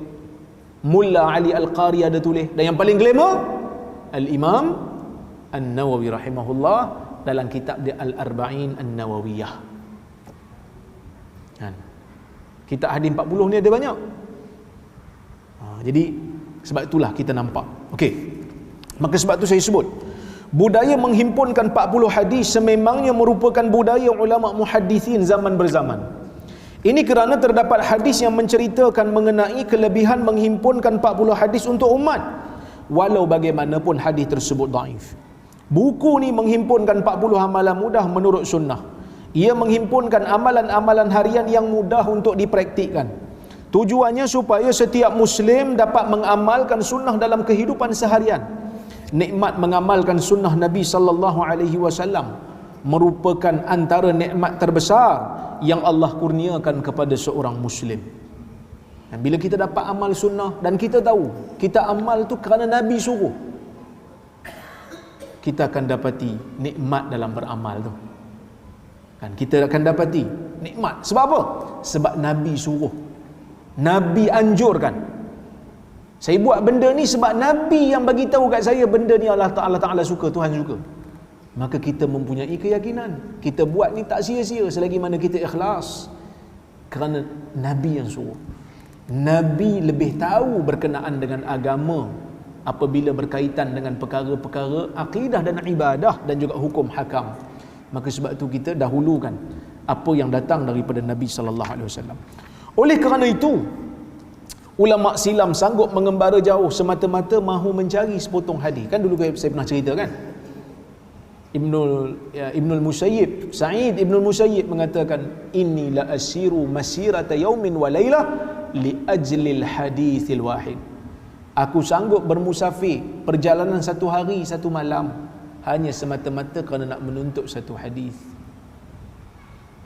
Mulla Ali Al-Qari ada tulis, dan yang paling glamour Al-Imam An-Nawawi rahimahullah dalam kitab dia Al-Arba'in An-Nawawiyah. Kitab hadis 40 ni ada banyak. Jadi sebab itulah kita nampak. Okey. Maka sebab tu saya sebut, budaya menghimpunkan 40 hadis sememangnya merupakan budaya ulama muhaddisin zaman berzaman. Ini kerana terdapat hadis yang menceritakan mengenai kelebihan menghimpunkan 40 hadis untuk umat, walau bagaimanapun hadis tersebut dhaif. Buku ni menghimpunkan 40 amalan mudah menurut sunnah. Ia menghimpunkan amalan-amalan harian yang mudah untuk dipraktikkan. Tujuannya supaya setiap Muslim dapat mengamalkan sunnah dalam kehidupan seharian. Nikmat mengamalkan sunnah Nabi sallallahu alaihi wasallam merupakan antara nikmat terbesar yang Allah kurniakan kepada seorang Muslim. Dan bila kita dapat amal sunnah dan kita tahu kita amal tu kerana Nabi suruh, kita akan dapati nikmat dalam beramal tu. Kan kita akan dapati nikmat. Sebab apa? Sebab Nabi suruh. Nabi anjurkan. Saya buat benda ni sebab Nabi yang bagi tahu kat saya benda ni Allah Ta'ala suka, Tuhan suka. Maka kita mempunyai keyakinan kita buat ni tak sia-sia selagi mana kita ikhlas kerana Nabi yang suruh. Nabi lebih tahu berkenaan dengan agama apabila berkaitan dengan perkara-perkara akidah dan ibadah dan juga hukum hakam. Maka sebab tu kita dahulukan apa yang datang daripada Nabi sallallahu alaihi wasallam. Oleh kerana itu, ulama silam sanggup mengembara jauh semata-mata mahu mencari sepotong hadis. Kan dulu saya pernah cerita kan, Ibnul Musayyib, Sa'id Ibnul Musayyib mengatakan, inni la asiru masirata yaumin wa lailah li ajlil hadithil wahid. Aku sanggup bermusafir perjalanan satu hari satu malam hanya semata-mata kerana nak menuntut satu hadis.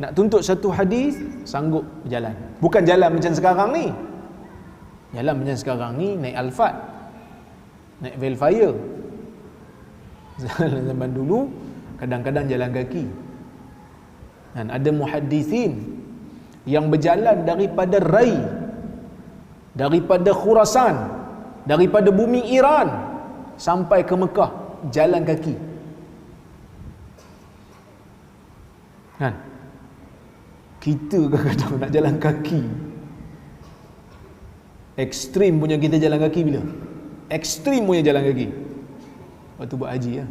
Nak tuntut satu hadis, sanggup berjalan. Bukan jalan macam sekarang ni. Jalan macam sekarang ni naik Alphard, naik Velfire. Zaman dulu kadang-kadang jalan kaki. Dan ada muhaddisin yang berjalan daripada Rai, daripada Khurasan, daripada bumi Iran sampai ke Mekah jalan kaki. Kan? Kita kadang-kadang nak jalan kaki. Ekstrim punya kita jalan kaki bila? Ekstrim punya jalan kaki waktu buat haji ya.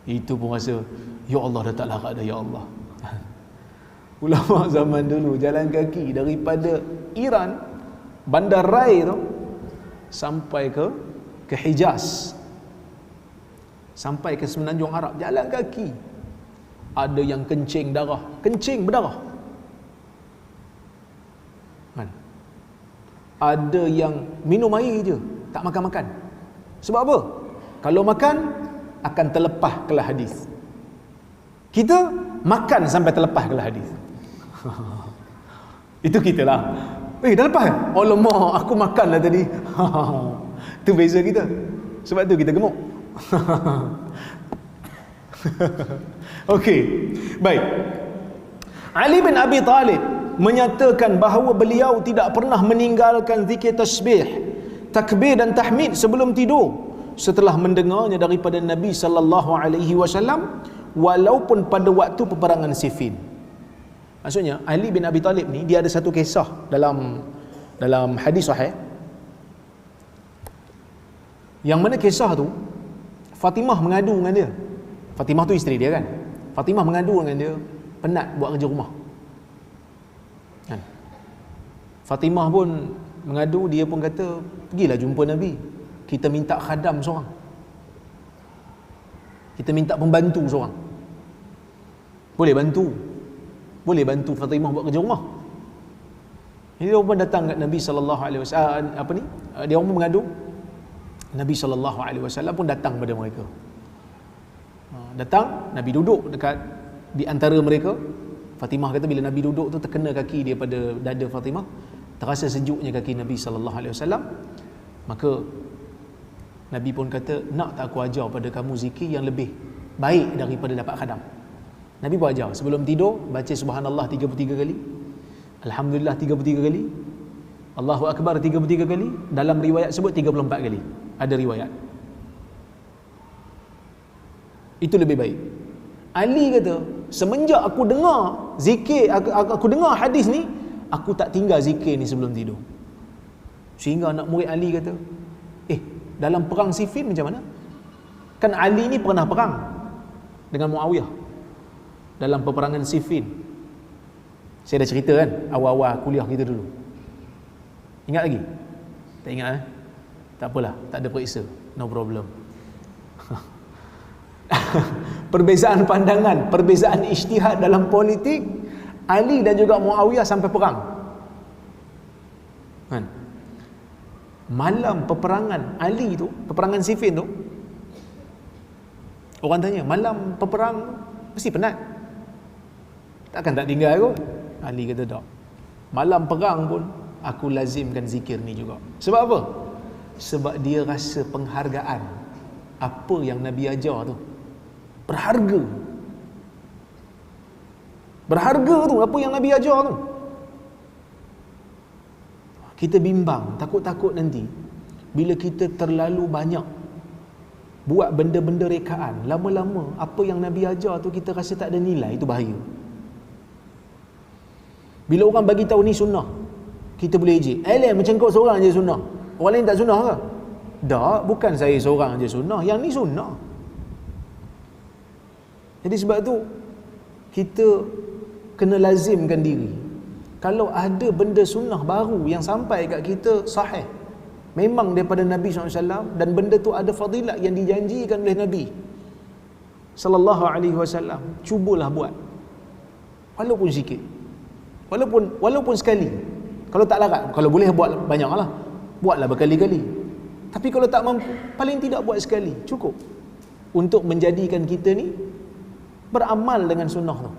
Itu pun rasa, ya Allah dah tak larat dah ya Allah. Ulama zaman dulu jalan kaki daripada Iran, Bandar Rai tu sampai ke Hijaz, sampai ke Semenanjung Arab, jalan kaki. Ada yang kencing darah, kencing berdarah. Kan? Ada yang minum air je, tak makan-makan. Sebab apa? Kalau makan akan terlepas kelah hadis. Kita makan sampai terlepas kelah hadis. Itu kita lah. Dah lepas? Alamak, aku makan lah tadi. Itu beza kita. Sebab tu kita gemuk. Okey. Baik. Ali bin Abi Talib menyatakan bahawa beliau tidak pernah meninggalkan zikir tasbih, takbir dan tahmid sebelum tidur setelah mendengarnya daripada Nabi sallallahu alaihi wasallam, walaupun pada waktu peperangan Siffin. Maksudnya Ali bin Abi Talib ni dia ada satu kisah dalam hadis sahih, yang mana kisah tu Fatimah mengadu dengan dia. Fatimah tu isteri dia kan. Fatimah mengadu dengan dia, penat buat kerja rumah. Kan? Fatimah pun mengadu, dia pun kata, pergilah jumpa Nabi, kita minta khadam seorang, kita minta pembantu seorang, boleh bantu Fatimah buat kerja rumah. Jadi dia pun datang kat Nabi sallallahu alaihi wasallam, dia orang pun mengadu, Nabi sallallahu alaihi wasallam pun datang pada mereka. Datang, Nabi duduk dekat di antara mereka. Fatimah kata bila Nabi duduk tu, terkena kaki dia pada dada Fatimah, terasa sejuknya kaki Nabi sallallahu alaihi wasallam. Maka Nabi pun kata, nak tak aku ajar pada kamu zikir yang lebih baik daripada dapat khadam? Nabi pun ajar, sebelum tidur baca subhanallah 33 kali, alhamdulillah 33 kali, Allahu akbar 33 kali. Dalam riwayat sebut 34 kali, ada riwayat. Itu lebih baik. Ali kata, semenjak aku dengar zikir, aku dengar hadis ni, aku tak tinggal zikir ni sebelum tidur. Sehingga anak murid Ali kata, dalam perang Siffin macam mana? Kan Ali ni pernah perang dengan Muawiyah dalam peperangan Siffin. Saya dah cerita kan awal-awal kuliah kita dulu. Ingat lagi? Tak ingat Tak apalah, tak ada periksa, no problem. Perbezaan pandangan, perbezaan ijtihad dalam politik, Ali dan juga Muawiyah sampai perang kan? Malam peperangan Ali tu, peperangan Siffin tu, orang tanya, malam peperang mesti penat, takkan tak tinggal kot? Ali kata tak, malam perang pun aku lazimkan zikir ni juga. Sebab apa? Sebab dia rasa penghargaan apa yang Nabi ajar tu berharga. Berharga tu apa yang Nabi ajar tu. Kita bimbang, takut-takut nanti bila kita terlalu banyak buat benda-benda rekaan, lama-lama apa yang Nabi ajar tu kita rasa tak ada nilai, itu bahaya. Bila orang bagi tahu ni sunnah, kita boleh ejek, macam kau seorang je sunnah, orang lain tak sunnah ke? Tak, bukan saya seorang je sunnah, yang ni sunnah. Jadi sebab tu kita kena lazimkan diri. Kalau ada benda sunnah baru yang sampai kat kita sahih, memang daripada Nabi SAW, dan benda tu ada fadilat yang dijanjikan oleh Nabi sallallahu alaihi wasallam, cubalah buat. Walaupun sikit, walaupun sekali. Kalau tak larat, kalau boleh buat banyaklah, buatlah berkali-kali. Tapi kalau tak mampu, paling tidak buat sekali, cukup untuk menjadikan kita ni beramal dengan sunnah tu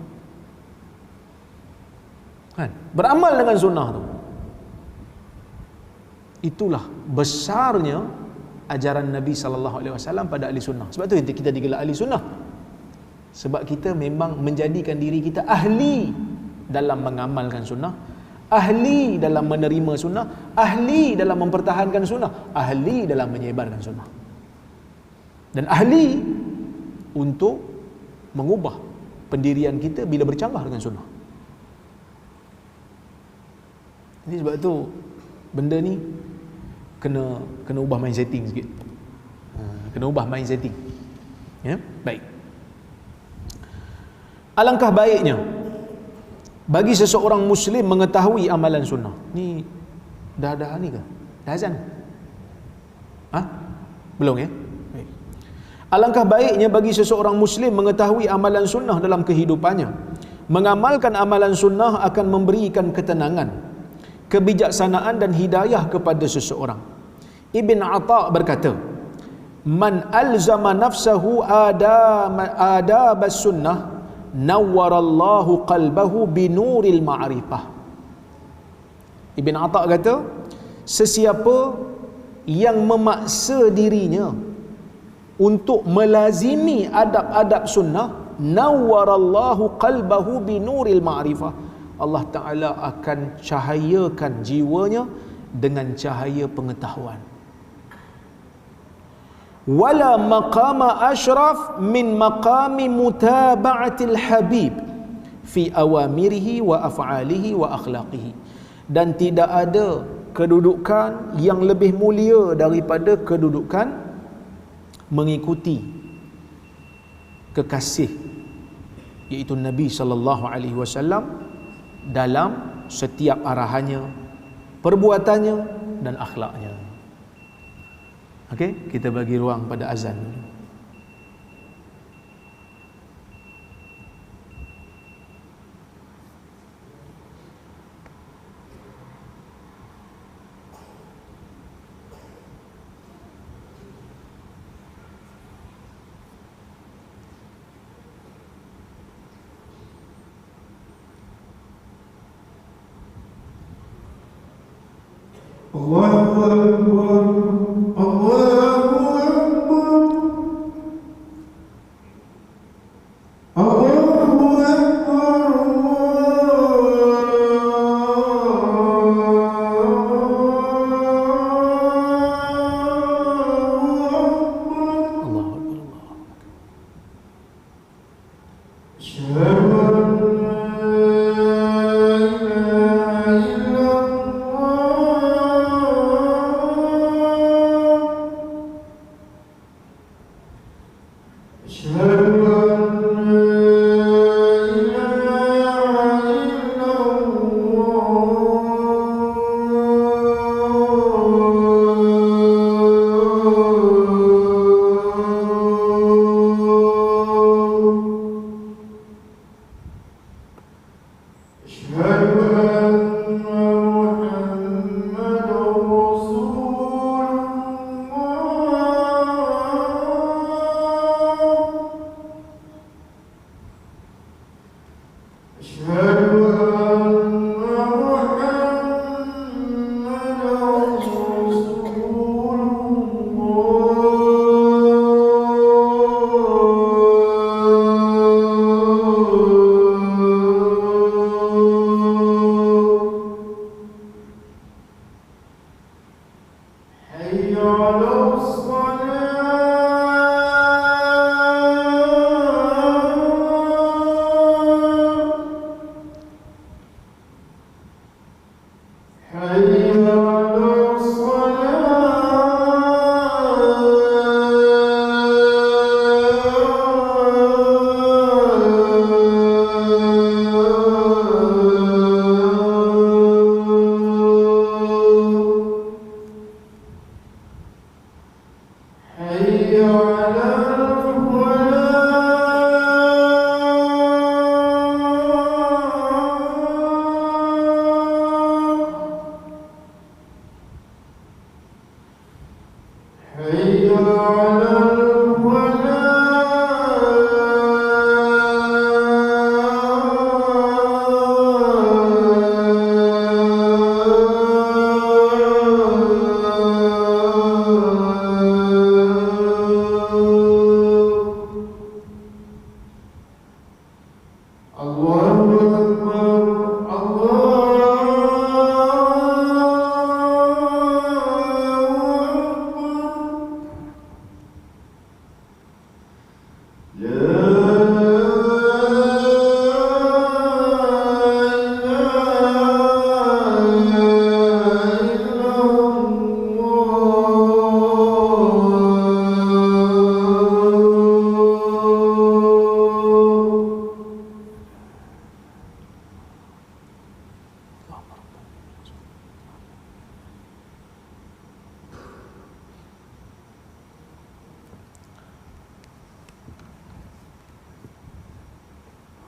kan? Beramal dengan sunnah tu. Itulah besarnya ajaran Nabi SAW pada ahli sunnah. Sebab tu kita digelar ahli sunnah, sebab kita memang menjadikan diri kita ahli dalam mengamalkan sunnah, ahli dalam menerima sunnah, ahli dalam mempertahankan sunnah, ahli dalam menyebarkan sunnah, dan ahli untuk mengubah pendirian kita bila bercanggah dengan sunnah. Jadi sebab tu benda ni kena ubah mind setting sikit. Kena ubah mind setting. Ya, baik. Alangkah baiknya bagi seseorang muslim mengetahui amalan sunnah. Ni dah ni ke? Dah azan? Belum ya? Baik. Alangkah baiknya bagi seseorang muslim mengetahui amalan sunnah dalam kehidupannya. Mengamalkan amalan sunnah akan memberikan ketenangan, kebijaksanaan dan hidayah kepada seseorang. Ibn Atha berkata, man alzama nafsahu adab as-sunnah nawwarallahu qalbahu binuril ma'rifah. Ibn Atha kata, sesiapa yang memaksa dirinya untuk melazimi adab-adab sunnah, nawwarallahu qalbahu binuril ma'rifah, Allah Ta'ala akan cahayakan jiwanya dengan cahaya pengetahuan. Wala maqama ashraf min maqami mutaba'atil habib fi awamirihi wa af'alihi wa akhlaqihi. Dan tidak ada kedudukan yang lebih mulia daripada kedudukan mengikuti kekasih, iaitu Nabi sallallahu alaihi wasallam, dalam setiap arahannya, perbuatannya dan akhlaknya. Okey, kita bagi ruang pada azan dulu. Allahu Akbar, Allahu Akbar, Allahu Akbar, Allahu Akbar. Asyhadu an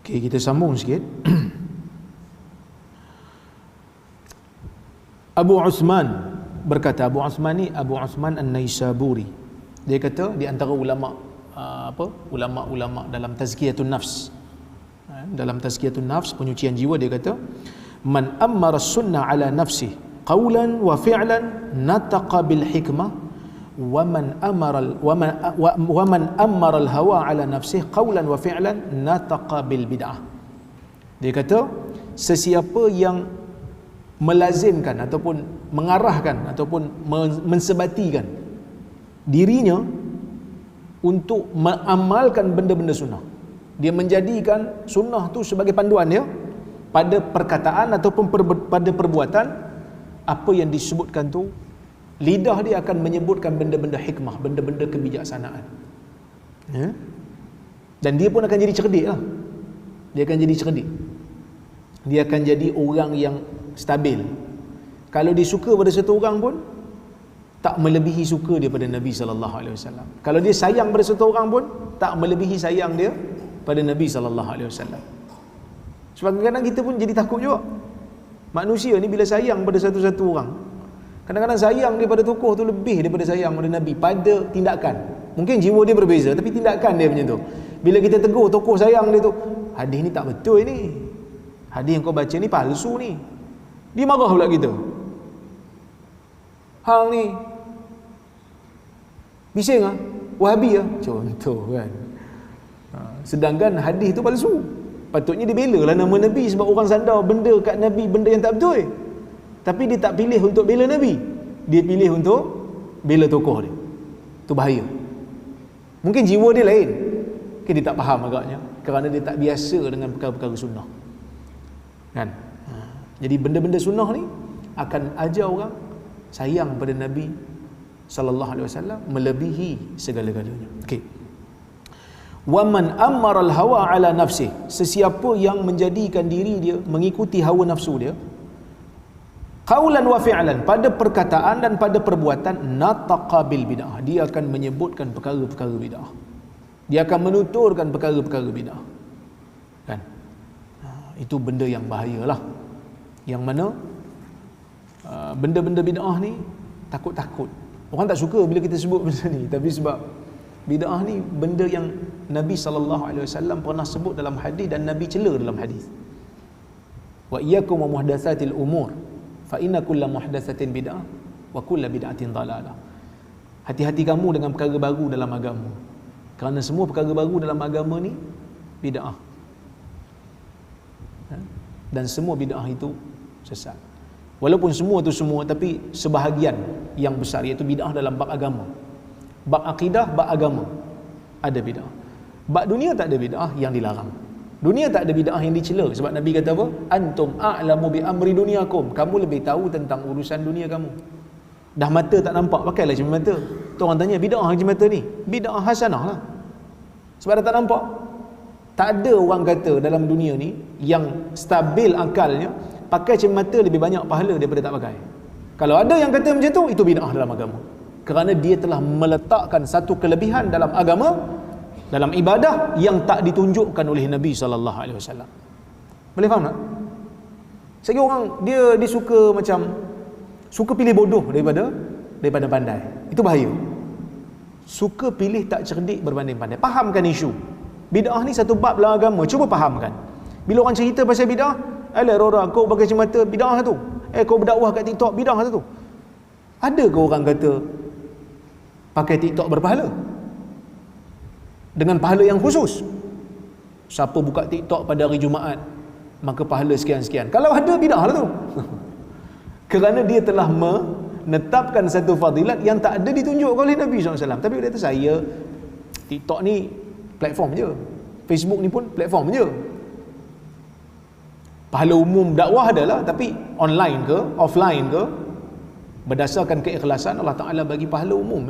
Okey, kita sambung sikit. Abu Uthman berkata, Abu Uthman ni Abu Uthman An-Naisaburi. Dia kata di antara ulama ulama dalam tazkiyatun nafs. Dalam tazkiyatun nafs, penyucian jiwa, dia kata, man ammara sunnah ala nafsi qawlan wa fi'lan nataqa bil hikmah wa man ammara al hawa ala nafsihi qawlan wa fi'lan nataqa bil bid'ah. Dia kata, sesiapa yang melazimkan ataupun mengarahkan ataupun mensebatikan dirinya untuk mengamalkan benda-benda sunnah, dia menjadikan sunnah tu sebagai panduan dia pada perkataan ataupun pada perbuatan, apa yang disebutkan tu, lidah dia akan menyebutkan benda-benda hikmah, benda-benda kebijaksanaan, ya? Dan dia pun akan jadi cerdik lah. Dia akan jadi cerdik. Dia akan jadi orang yang stabil. Kalau dia suka pada satu orang pun tak melebihi suka dia pada Nabi sallallahu alaihi wasallam. Kalau dia sayang pada satu orang pun tak melebihi sayang dia pada Nabi sallallahu alaihi wasallam. Sebab kadang-kadang kita pun jadi takut juga. Manusia ni bila sayang pada satu-satu orang, kadang-kadang sayang dia pada tokoh tu lebih daripada sayang pada Nabi pada tindakan. Mungkin jiwa dia berbeza tapi tindakan dia macam tu. Bila kita tegur tokoh sayang dia tu, hadis ni tak betul ni. Hadis yang kau baca ni palsu ni. Dia marah pula kita. Hang ni bising ah, Wahabi ah, contoh kan. Sedangkan hadis tu palsu. Patutnya dia bela lah nama Nabi sebab orang sandar benda kat Nabi, benda yang tak betul. Tapi dia tak pilih untuk bela Nabi. Dia pilih untuk bela tokoh dia. Itu bahaya. Mungkin jiwa dia lain. Mungkin dia tak faham agaknya kerana dia tak biasa dengan perkara-perkara sunnah. Kan? Jadi benda-benda sunnah ni akan ajar orang sayang pada Nabi sallallahu alaihi wasallam melebihi segala-galanya. Okey. Wa man amara al-hawa ala nafsi, sesiapa yang menjadikan diri dia mengikuti hawa nafsu dia, qaulan wa fi'lan, pada perkataan dan pada perbuatan, nataqa bil bid'ah, dia akan menyebutkan perkara-perkara bid'ah. Dia akan menuturkan perkara-perkara bid'ah. Kan? Itu benda yang bahayalah. Yang mana benda-benda bid'ah ni takut-takut. Orang tak suka bila kita sebut benda ni, tapi sebab bid'ah ni benda yang Nabi SAW pernah sebut dalam hadis dan Nabi cela dalam hadis. Wa iyyakum wa muhdatsatil umur fa inna kulla muhdatsatin bid'ah wa kulla bid'atin dalalah. Hati-hati kamu dengan perkara baru dalam agama. Kerana semua perkara baru dalam agama ni bid'ah. Dan semua bid'ah itu sesat. Walaupun semua tu semua, tapi sebahagian yang besar iaitu bid'ah dalam bab agama. Bab akidah, bab agama ada bid'ah. Bab dunia tak ada bid'ah yang dilarang. Dunia tak ada bid'ah yang dicela sebab Nabi kata apa? Antum a'lamu bi amri dunyakum. Kamu lebih tahu tentang urusan dunia kamu. Dah mata tak nampak, pakailah cermin mata. Tu orang tanya, bid'ah cermin mata ni? Bid'ah hasanah lah. Sebab dah tak nampak. Tak ada orang kata dalam dunia ni yang stabil akalnya pakai cermin mata lebih banyak pahala daripada tak pakai. Kalau ada yang kata macam tu, itu bid'ah dalam agama. Kerana dia telah meletakkan satu kelebihan dalam agama, dalam ibadah yang tak ditunjukkan oleh Nabi SAW. Boleh faham tak? Segi orang dia suka macam suka pilih bodoh daripada pandai. Itu bahaya. Suka pilih tak cerdik berbanding pandai. Fahamkan isu. Bid'ah ni satu bab dalam agama. Cuba fahamkan. Bila orang cerita pasal bid'ah, alah Rora, kau pakai cermin bid'ah tu. Kau berdakwah kat TikTok, bid'ah tu. Ada ke orang kata pakai TikTok berpahala? Dengan pahala yang khusus. Siapa buka TikTok pada hari Jumaat, maka pahala sekian-sekian. Kalau ada, bid'ah lah tu. Kerana dia telah menetapkan satu fadilat yang tak ada ditunjukkan oleh Nabi SAW. Tapi dia kata, saya TikTok ni platform je, Facebook ni pun platform je. Pahala umum dakwah adalah, tapi online ke, offline ke, berdasarkan keikhlasan Allah Ta'ala bagi pahala umum.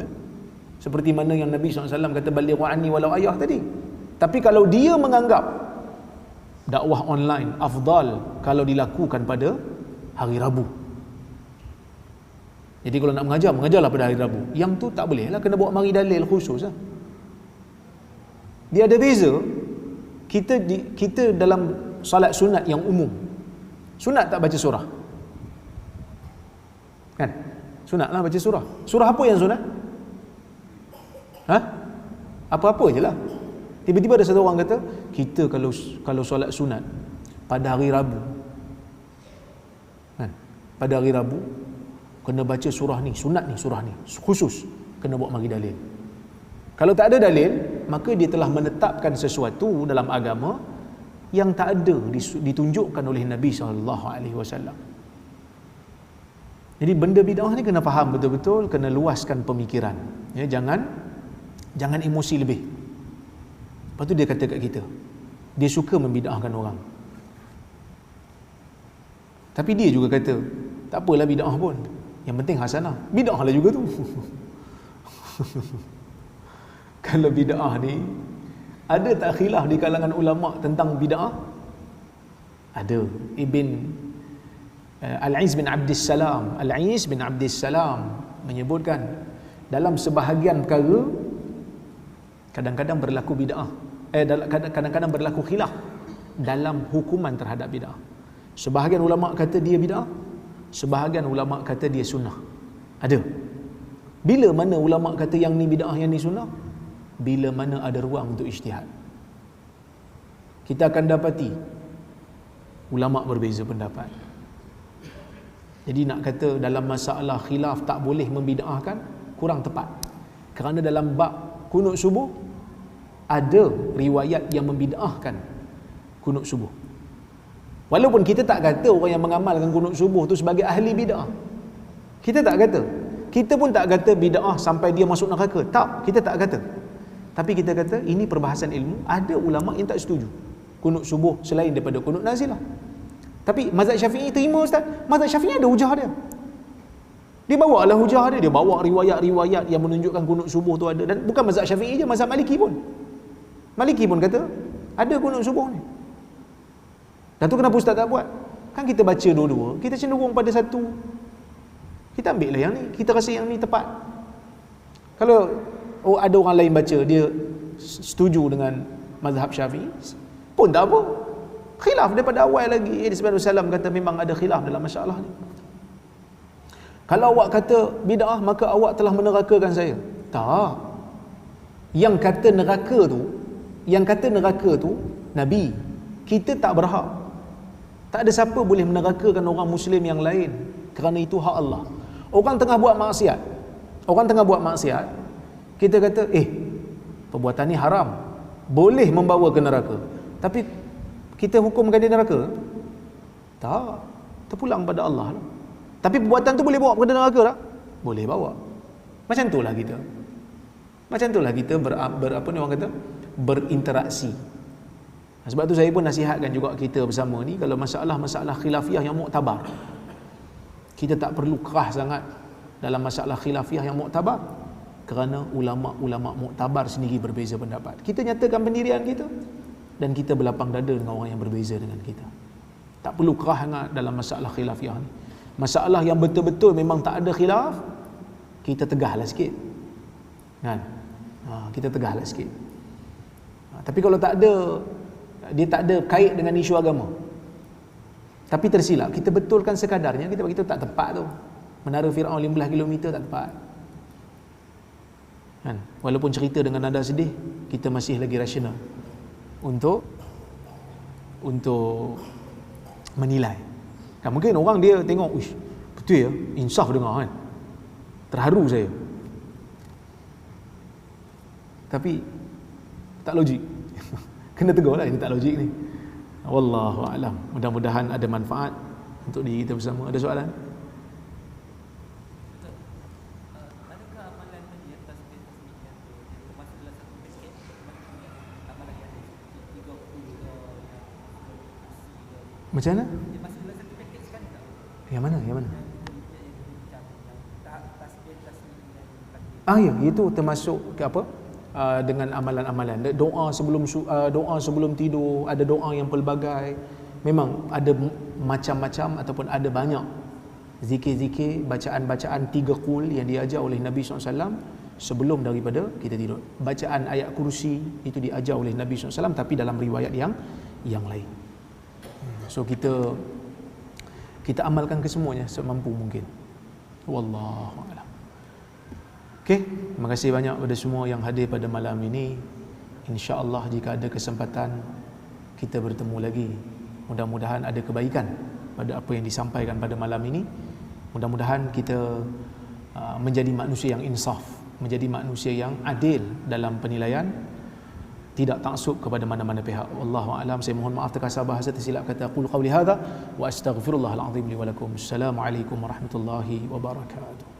Seperti mana yang Nabi SAW kata, balighu anni walau ayah tadi. Tapi kalau dia menganggap dakwah online afdal kalau dilakukan pada hari Rabu, jadi kalau nak mengajarlah pada hari Rabu. Yang tu tak boleh lah, kena bawa mari dalil khusus lah. Dia ada beza. Kita dalam salat sunat yang umum, sunat tak baca surah kan? Sunat lah baca surah. Surah apa yang sunat? Apa-apa je lah. Tiba-tiba ada satu orang kata, kita kalau solat sunat pada hari Rabu kan, pada hari Rabu kena baca surah ni, sunat ni, surah ni khusus, kena bawa mari dalil. Kalau tak ada dalil, maka dia telah menetapkan sesuatu dalam agama yang tak ada ditunjukkan oleh Nabi SAW. Jadi benda bid'ah ni kena faham betul-betul, kena luaskan pemikiran. Ya, jangan emosi lebih. Lepas tu dia kata kat kita, dia suka membid'ahkan orang. Tapi dia juga kata, tak apalah bid'ah pun, yang penting hasanah. Bid'ah lah juga tu. Kalau bid'ah ni, ada tak khilaf di kalangan ulama' tentang bid'ah? Ada. Al-Iz bin Abdissalam menyebutkan dalam sebahagian perkara kadang-kadang berlaku bid'ah, kadang-kadang berlaku khilaf dalam hukuman terhadap bid'ah. Sebahagian ulama kata dia bid'ah, sebahagian ulama kata dia sunnah. Ada. Bila mana ulama kata yang ni bid'ah, yang ni sunnah? Bila mana ada ruang untuk ijtihad. Kita akan dapati ulama berbeza pendapat. Jadi nak kata dalam masalah khilaf tak boleh membid'ahkan kurang tepat. Kerana dalam bab kunut subuh ada riwayat yang membid'ahkan kunut subuh. Walaupun kita tak kata orang yang mengamalkan kunut subuh tu sebagai ahli bid'ah. Kita tak kata. Kita pun tak kata bid'ah sampai dia masuk neraka. Tak, kita tak kata. Tapi kita kata ini perbahasan ilmu, ada ulama yang tak setuju kunut subuh selain daripada kunut nazilah. Tapi mazhab Syafi'i terima ustaz. Mazhab Syafi'i ada hujah dia. Dia bawa lah hujah dia. Dia bawa riwayat-riwayat yang menunjukkan kunut subuh tu ada. Dan bukan mazhab Syafi'i je, mazhab Maliki pun. Maliki pun kata ada kunut subuh ni. Dan tu kenapa ustaz tak buat? Kan kita baca dua-dua, kita cenderung pada satu. Kita ambil lah yang ni, kita rasa yang ni tepat. Kalau ada orang lain baca dia setuju dengan mazhab Syafi'i, pun tak apa. Khilaf daripada awal lagi. Nabi SAW kata memang ada khilaf dalam masalah ni. Kalau awak kata bid'ah, maka awak telah menerakakan saya. Tak. Yang kata neraka tu Nabi. Kita tak berhak. Tak ada siapa boleh menerakakan orang Muslim yang lain, kerana itu hak Allah. Orang tengah buat maksiat, kita kata perbuatan ni haram, boleh membawa ke neraka. Tapi kita hukumkan dia neraka? Tak. Terpulang pada Allah lah. Tapi perbuatan tu boleh bawa ke neraka tak? Boleh bawa. Macam itulah kita berinteraksi. Sebab tu saya pun nasihatkan juga kita bersama ni, kalau masalah-masalah khilafiyah yang muktabar, kita tak perlu keras sangat dalam masalah khilafiyah yang muktabar, kerana ulama-ulama muktabar sendiri berbeza pendapat. Kita nyatakan pendirian kita dan kita berlapang dada dengan orang yang berbeza dengan kita. Tak perlu keras sangat dalam masalah khilafiyah ni. Masalah yang betul-betul memang tak ada khilaf, kita tegahlah sikit. Kan? Kita tegahlah sikit. Tapi kalau tak ada, dia tak ada kait dengan isu agama, tapi tersilap, kita betulkan sekadarnya, kita bagi tahu tak tepat tu. Menara Firaun 15 km tak tepat. Kan? Walaupun cerita dengan nada sedih, kita masih lagi rasional untuk menilai. Kan mungkin orang dia tengok, uish, betul ya, insaf dengar kan. Terharu saya. Tapi tak logik. Kena tegur lah, ini tak logik ni. Wallahu a'lam. Mudah-mudahan ada manfaat untuk diri kita bersama. Ada soalan? Adakah amalan tasbih tasbih yang termasuk dalam satu paket? Amalan yang ada 30 Macam mana? dia masuk dalam satu paket sekali tak? Yang mana? Tasbih tasbih Ya, itu termasuk ke apa? Dengan amalan-amalan, doa sebelum tidur, ada doa yang pelbagai. Memang ada macam-macam ataupun ada banyak zikir-zikir, bacaan-bacaan 3 qul yang diajar oleh Nabi SAW sebelum daripada kita tidur. Bacaan ayat kursi itu diajar oleh Nabi SAW, tapi dalam riwayat yang lain. So kita amalkan kesemuanya semampu mungkin. Wallahu a'lam. Okey, terima kasih banyak kepada semua yang hadir pada malam ini. InsyaAllah jika ada kesempatan kita bertemu lagi, mudah-mudahan ada kebaikan pada apa yang disampaikan pada malam ini. Mudah-mudahan kita menjadi manusia yang insaf, menjadi manusia yang adil dalam penilaian, tidak taksub kepada mana-mana pihak. Wallahu a'lam. Saya mohon maaf terkasar bahasa tersilap kata. Aqulu qawli hadza wa astaghfirullahal azim li wa lakum. Assalamualaikum warahmatullahi wabarakatuh.